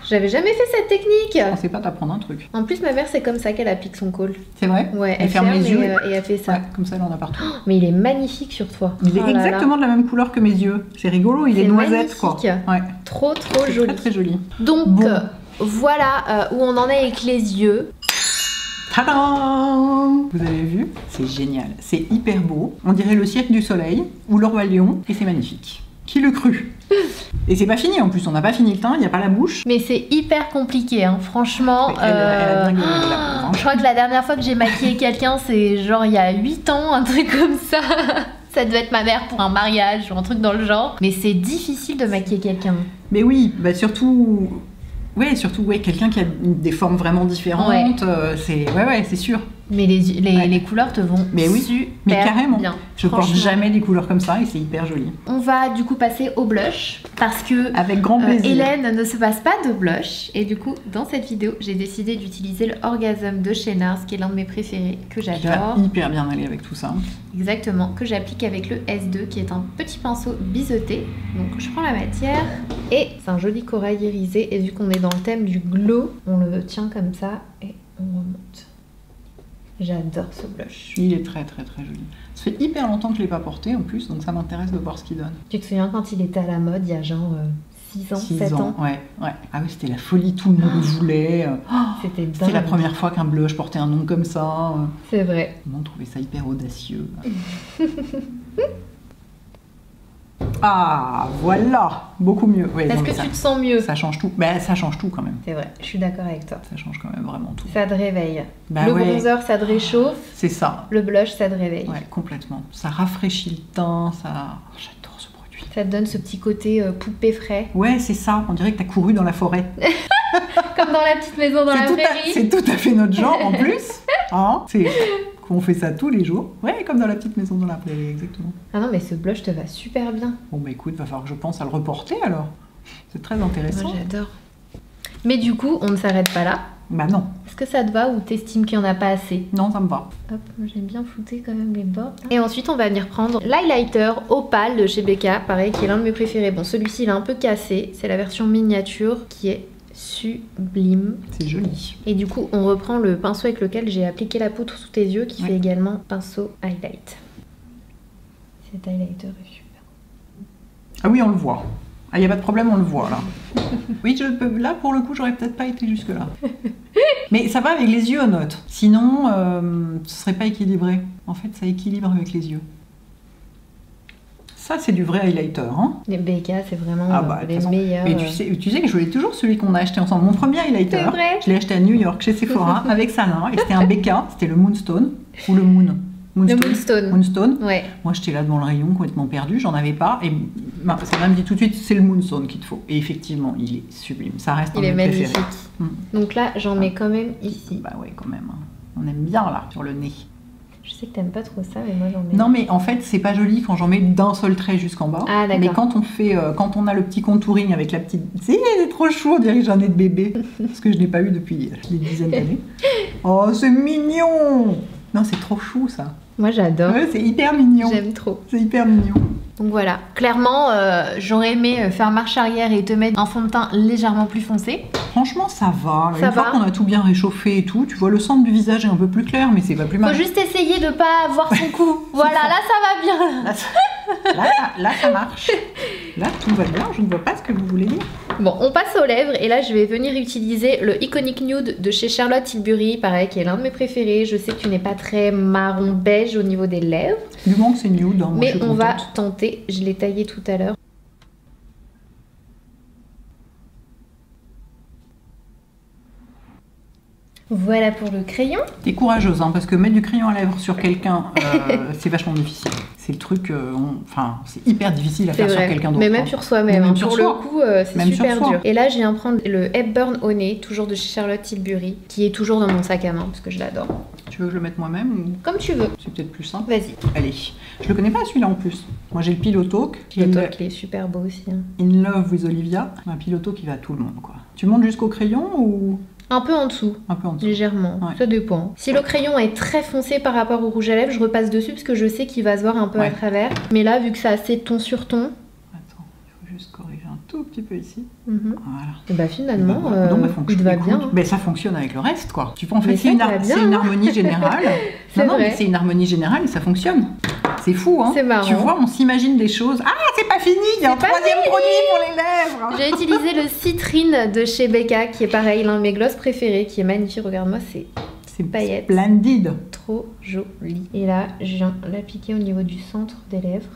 j'avais jamais fait cette technique. Je pensais pas t'apprendre un truc. En plus, ma mère, c'est comme ça qu'elle applique son col. C'est vrai? Ouais, elle ferme les yeux et elle fait ça. Ouais, comme ça, elle en a partout. Oh, mais il est magnifique sur toi. Il est exactement de la même couleur que mes yeux. C'est rigolo, il est noisette quoi. Ouais. Trop joli. Très joli. Donc, voilà où on en est avec les yeux. Tadam! Vous avez vu? C'est génial. C'est hyper beau. On dirait le Cirque du Soleil ou le Roi Lion et c'est magnifique. Qui le crut? Et c'est pas fini en plus, on n'a pas fini le teint, il n'y a pas la bouche. Mais c'est hyper compliqué, hein. Franchement. Je crois que la dernière fois que j'ai maquillé quelqu'un, c'est genre il y a 8 ans, un truc comme ça. Ça devait être ma mère pour un mariage ou un truc dans le genre. Mais c'est difficile de maquiller quelqu'un. Mais oui, bah surtout. Ouais, quelqu'un qui a des formes vraiment différentes, c'est sûr. Mais les couleurs te vont super carrément. bien. Je porte jamais des couleurs comme ça et c'est hyper joli. On va du coup passer au blush parce que avec grand plaisir. Hélène ne se passe pas de blush et du coup dans cette vidéo j'ai décidé d'utiliser le Orgasm de chez NARS qui est l'un de mes préférés que j'adore. Qui va hyper bien aller avec tout ça. Exactement, que j'applique avec le S2 qui est un petit pinceau biseauté. Donc je prends la matière et c'est un joli corail irisé et vu qu'on est dans le thème du glow, on le tient comme ça et on remonte. J'adore ce blush. Il est très joli. Ça fait hyper longtemps que je ne l'ai pas porté en plus, donc ça m'intéresse de voir ce qu'il donne. Tu te souviens quand il était à la mode, il y a genre 6 ans, 7 ans? Ouais. Ah oui, c'était la folie, tout le monde voulait. C'était dingue. C'était la première fois qu'un blush portait un nom comme ça. C'est vrai. Tout le monde trouvait ça hyper audacieux. Ah, voilà, beaucoup mieux. Ouais, est-ce que tu te sens mieux? Ça change tout. Bah, ça change tout quand même. C'est vrai, je suis d'accord avec toi. Ça change quand même vraiment tout. Ça te réveille. Le bronzer, ça te réchauffe. C'est ça. Le blush, ça te réveille. Ouais, complètement. Ça rafraîchit le teint, ça... J'adore ce produit. Ça te donne ce petit côté poupée frais. Ouais, c'est ça. On dirait que t'as couru dans la forêt. Comme dans la petite maison dans la prairie. C'est tout à fait notre genre en plus. Hein, on fait ça tous les jours. Ouais, comme dans la petite maison dans la prairie, exactement. Ah non, mais ce blush te va super bien. Bon, bah écoute, va falloir que je pense à le reporter alors. C'est très intéressant. Moi, j'adore. Mais du coup, on ne s'arrête pas là. Bah non. Est-ce que ça te va ou t'estimes qu'il n'y en a pas assez? Non, ça me va. Hop, moi j'aime bien flouter quand même les bords. Et ensuite, on va venir prendre l'highlighter Opale de chez Becca, pareil, qui est l'un de mes préférés. Bon, celui-ci, il est un peu cassé. C'est la version miniature qui est sublime. C'est joli. Et du coup, on reprend le pinceau avec lequel j'ai appliqué la poudre sous tes yeux, qui fait également pinceau highlight. Cet highlighter est super. Ah oui, on le voit. Ah, il n'y a pas de problème, on le voit là. Oui, là pour le coup, j'aurais peut-être pas été jusque là. Mais ça va avec les yeux, note. Sinon, ce serait pas équilibré. En fait, ça équilibre avec les yeux. Ça, c'est du vrai highlighter. Hein. Les Becca, c'est vraiment les meilleurs. Mais tu sais que je voulais toujours celui qu'on a acheté ensemble. Mon premier highlighter, je l'ai acheté à New York chez Sephora avec Sana. Et c'était un Becca, c'était le Moonstone ou le Moon. Moonstone. Ouais. Moi, j'étais là devant le rayon complètement perdu, j'en avais pas. Et ça me dit tout de suite, c'est le Moonstone qu'il te faut. Et effectivement, il est sublime. Ça reste un de mes préférés. Donc là, j'en mets quand même ici. Bah ouais, quand même. On aime bien là, sur le nez. Je sais que t'aimes pas trop ça, mais moi j'en mets. Non, mais en fait, c'est pas joli quand j'en mets d'un seul trait jusqu'en bas. Ah, d'accord. Mais quand on a le petit contouring avec la petite... C'est trop chaud, on dirait que j'en ai de bébé. Parce que je n'ai pas eu depuis des dizaines d'années. Oh, c'est mignon! Non, c'est trop chou, ça. Moi, j'adore. Ouais, c'est hyper mignon. J'aime trop. C'est hyper mignon. Donc voilà, clairement, j'aurais aimé faire marche arrière et te mettre un fond de teint légèrement plus foncé. Franchement, ça va. Une fois qu'on a tout bien réchauffé et tout, tu vois, le centre du visage est un peu plus clair, mais c'est pas plus mal. Faut juste essayer de pas voir son cou. Voilà, là, ça va bien. Là, ça marche. Là, tout va bien. Je ne vois pas ce que vous voulez dire. Bon, on passe aux lèvres et là, je vais venir utiliser le Iconic Nude de chez Charlotte Tilbury, pareil, qui est l'un de mes préférés. Je sais que tu n'es pas très marron beige au niveau des lèvres. Du moment que c'est nude, hein, moi, mais je suis on contente. va tenter. Je l'ai taillé tout à l'heure. Voilà pour le crayon. T'es courageuse, hein, parce que mettre du crayon à lèvres sur quelqu'un, c'est vachement difficile. C'est le truc, enfin, c'est hyper difficile à faire sur quelqu'un d'autre. Mais même sur soi-même, hein, pour le coup, c'est super dur. Et là, je viens prendre le Hepburn au nez, toujours de chez Charlotte Tilbury, qui est toujours dans mon sac à main, parce que je l'adore. Tu veux que je le mette moi-même ou... Comme tu veux. C'est peut-être plus simple. Vas-y. Allez. Je le connais pas celui-là en plus. Moi, j'ai le Pillow Talk. Le Talk, il est super beau aussi. Hein. In Love with Olivia. Un Pillow Talk qui va à tout le monde, quoi. Tu montes jusqu'au crayon ou... Un peu en dessous. Un peu en dessous. Légèrement. Ouais. Ça dépend. Si le crayon est très foncé par rapport au rouge à lèvres, je repasse dessus parce que je sais qu'il va se voir un peu à travers. Mais là, vu que ça a assez ton sur ton... Attends, il faut juste corriger un tout petit peu ici. Voilà. Et bah finalement, il te va bien. Mais ça fonctionne avec le reste, quoi. Tu peux en fait, c'est une harmonie générale. Non, mais c'est une harmonie générale et ça fonctionne. C'est fou, hein. C'est marrant. Tu vois, on s'imagine des choses. Ah, c'est pas fini, il y a un troisième produit pour les lèvres. J'ai utilisé le Citrine de chez Becca, qui est pareil, l'un de mes gloss préférés, qui est magnifique. Regarde-moi, c'est paillettes. Splendide. Trop joli. Et là, je viens l'appliquer au niveau du centre des lèvres.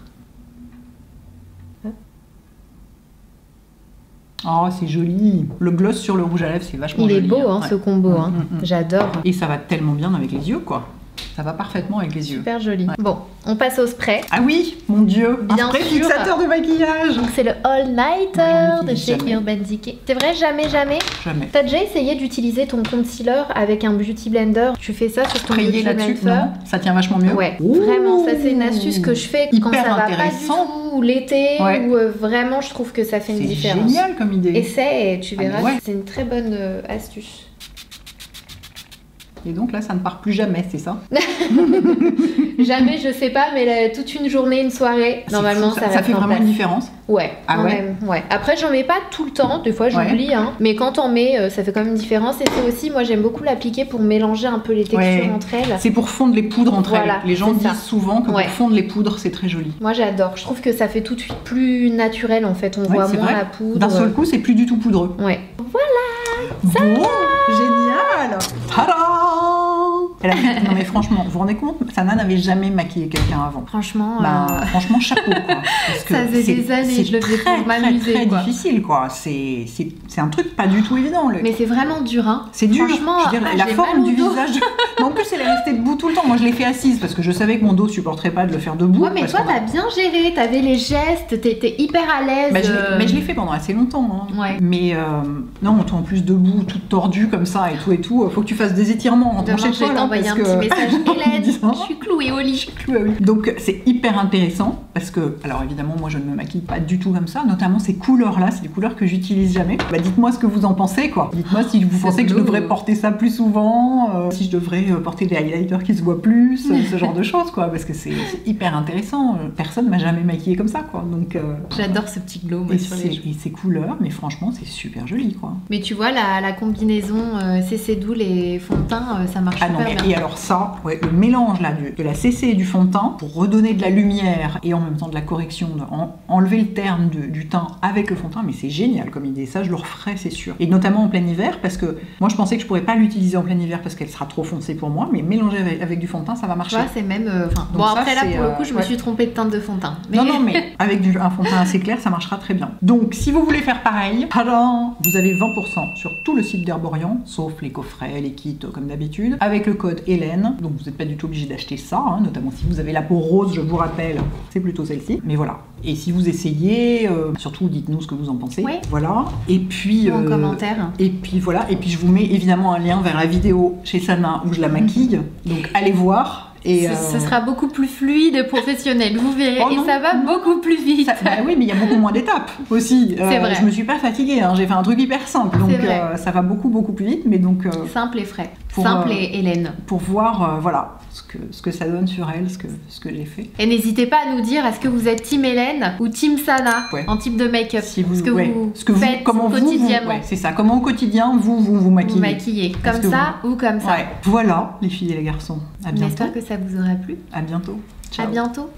Oh, c'est joli. Le gloss sur le rouge à lèvres, c'est vachement joli. Il est beau, hein, ce combo. Hein. J'adore. Et ça va tellement bien avec les yeux, quoi. Ça va parfaitement avec les yeux. Super joli. Ouais. Bon, on passe au spray. Ah oui, mon Dieu. Bien un spray sûr. fixateur de maquillage. Donc c'est le All Nighter de chez Urban Decay. C'est vrai, jamais. Jamais. T'as déjà essayé d'utiliser ton concealer avec un beauty blender? Tu fais ça sur ton beauty blender? Non, ça tient vachement mieux. Ouais, vraiment, ça c'est une astuce que je fais quand ça va pas du tout, ou l'été, ou vraiment je trouve que ça fait une différence. C'est génial comme idée. Essaie et tu verras, c'est une très bonne astuce. Et donc là, ça ne part plus jamais, c'est ça? Jamais, je sais pas, mais toute une journée, une soirée, normalement, ça va ça fait vraiment une différence? Ouais, quand même. Ouais. Après, j'en mets pas tout le temps, des fois j'oublie, hein. Mais quand on met, ça fait quand même une différence. Et c'est aussi, moi j'aime beaucoup l'appliquer pour mélanger un peu les textures entre elles. C'est pour fondre les poudres entre elles. Les gens disent souvent que pour fondre les poudres, c'est très joli. Moi j'adore, je trouve que ça fait tout de suite plus naturel en fait, on voit moins la poudre. D'un seul coup, c'est plus du tout poudreux. Ouais. Voilà. Ça bon, génial. Tada! Non mais franchement, vous vous rendez compte, Sana n'avait jamais maquillé quelqu'un avant. Franchement, franchement chapeau quoi. Parce que ça faisait des années, je le faisais pour m'amuser. C'est très difficile quoi. C'est un truc pas du tout évident. Mais c'est vraiment dur hein. C'est dur. Franchement, je veux dire, la forme du visage. Mais en plus, elle est restée debout tout le temps. Moi, je l'ai fait assise parce que je savais que mon dos supporterait pas de le faire debout. Ouais, mais toi, t'as bien géré. T'avais les gestes, t'étais hyper à l'aise. Mais je l'ai fait pendant assez longtemps. Hein. Ouais. Mais non, toi en plus debout, toute tordue comme ça et tout, faut que tu fasses des étirements. Demain, je vais t'envoyer un petit message. Hélène, je suis clouée au lit. Donc c'est hyper intéressant parce que, alors évidemment, moi je ne me maquille pas du tout comme ça, notamment ces couleurs-là, c'est des couleurs que j'utilise jamais. Bah dites-moi ce que vous en pensez quoi. Dites-moi si vous pensez que je devrais porter ça plus souvent, si je devrais porter des highlighters qui se voient plus, ce genre de choses quoi, parce que c'est hyper intéressant. Personne m'a jamais maquillée comme ça quoi. Donc j'adore ce petit glow moi, sur les joues. Et ces couleurs, mais franchement c'est super joli quoi. Mais tu vois la combinaison CC Doux et fond de teint, ça marche super bien. Et alors ça, le mélange là de la CC et du fond de teint pour redonner de la lumière et en même temps de la correction, enlever le terne du teint avec le fond de teint, mais c'est génial comme idée, ça je le referai c'est sûr. Et notamment en plein hiver parce que moi je pensais que je pourrais pas l'utiliser en plein hiver parce qu'elle sera trop foncée pour moi, mais mélanger avec du fond de teint ça va marcher. Ouais, c'est même. Bon ça, après là pour le coup je me suis trompée de teinte de fond de teint. Mais... Non mais avec un fond de teint assez clair ça marchera très bien. Donc si vous voulez faire pareil, vous avez 20% sur tout le site d'Herborian, sauf les coffrets, les kits comme d'habitude, avec le code Hélène. Donc vous n'êtes pas du tout obligé d'acheter ça, hein, notamment si vous avez la peau rose, je vous rappelle, c'est plutôt celle-ci. Mais voilà. Et si vous essayez, surtout dites-nous ce que vous en pensez. Oui. Voilà. Et puis en commentaire. Et puis voilà. Et puis je vous mets évidemment un lien vers la vidéo chez Sana où je la maquille. Donc allez voir. Et ce sera beaucoup plus fluide et professionnel, vous verrez. Et ça va beaucoup plus vite. Bah oui, mais il y a beaucoup moins d'étapes aussi. C'est vrai. Je me suis pas fatiguée, hein. J'ai fait un truc hyper simple, donc ça va beaucoup plus vite. Mais donc simple et frais. Simple et Hélène. Pour voir, voilà, ce que ça donne sur elle, ce que j'ai fait. Et n'hésitez pas à nous dire, est-ce que vous êtes team Hélène ou team Sana en type de make-up, ce que vous faites quotidiennement. C'est ça. Comment au quotidien vous maquillez. Vous maquillez comme ça ou comme ça. Voilà, les filles et les garçons. À bientôt. J'espère que ça vous aura plu. À bientôt. Ciao. À bientôt.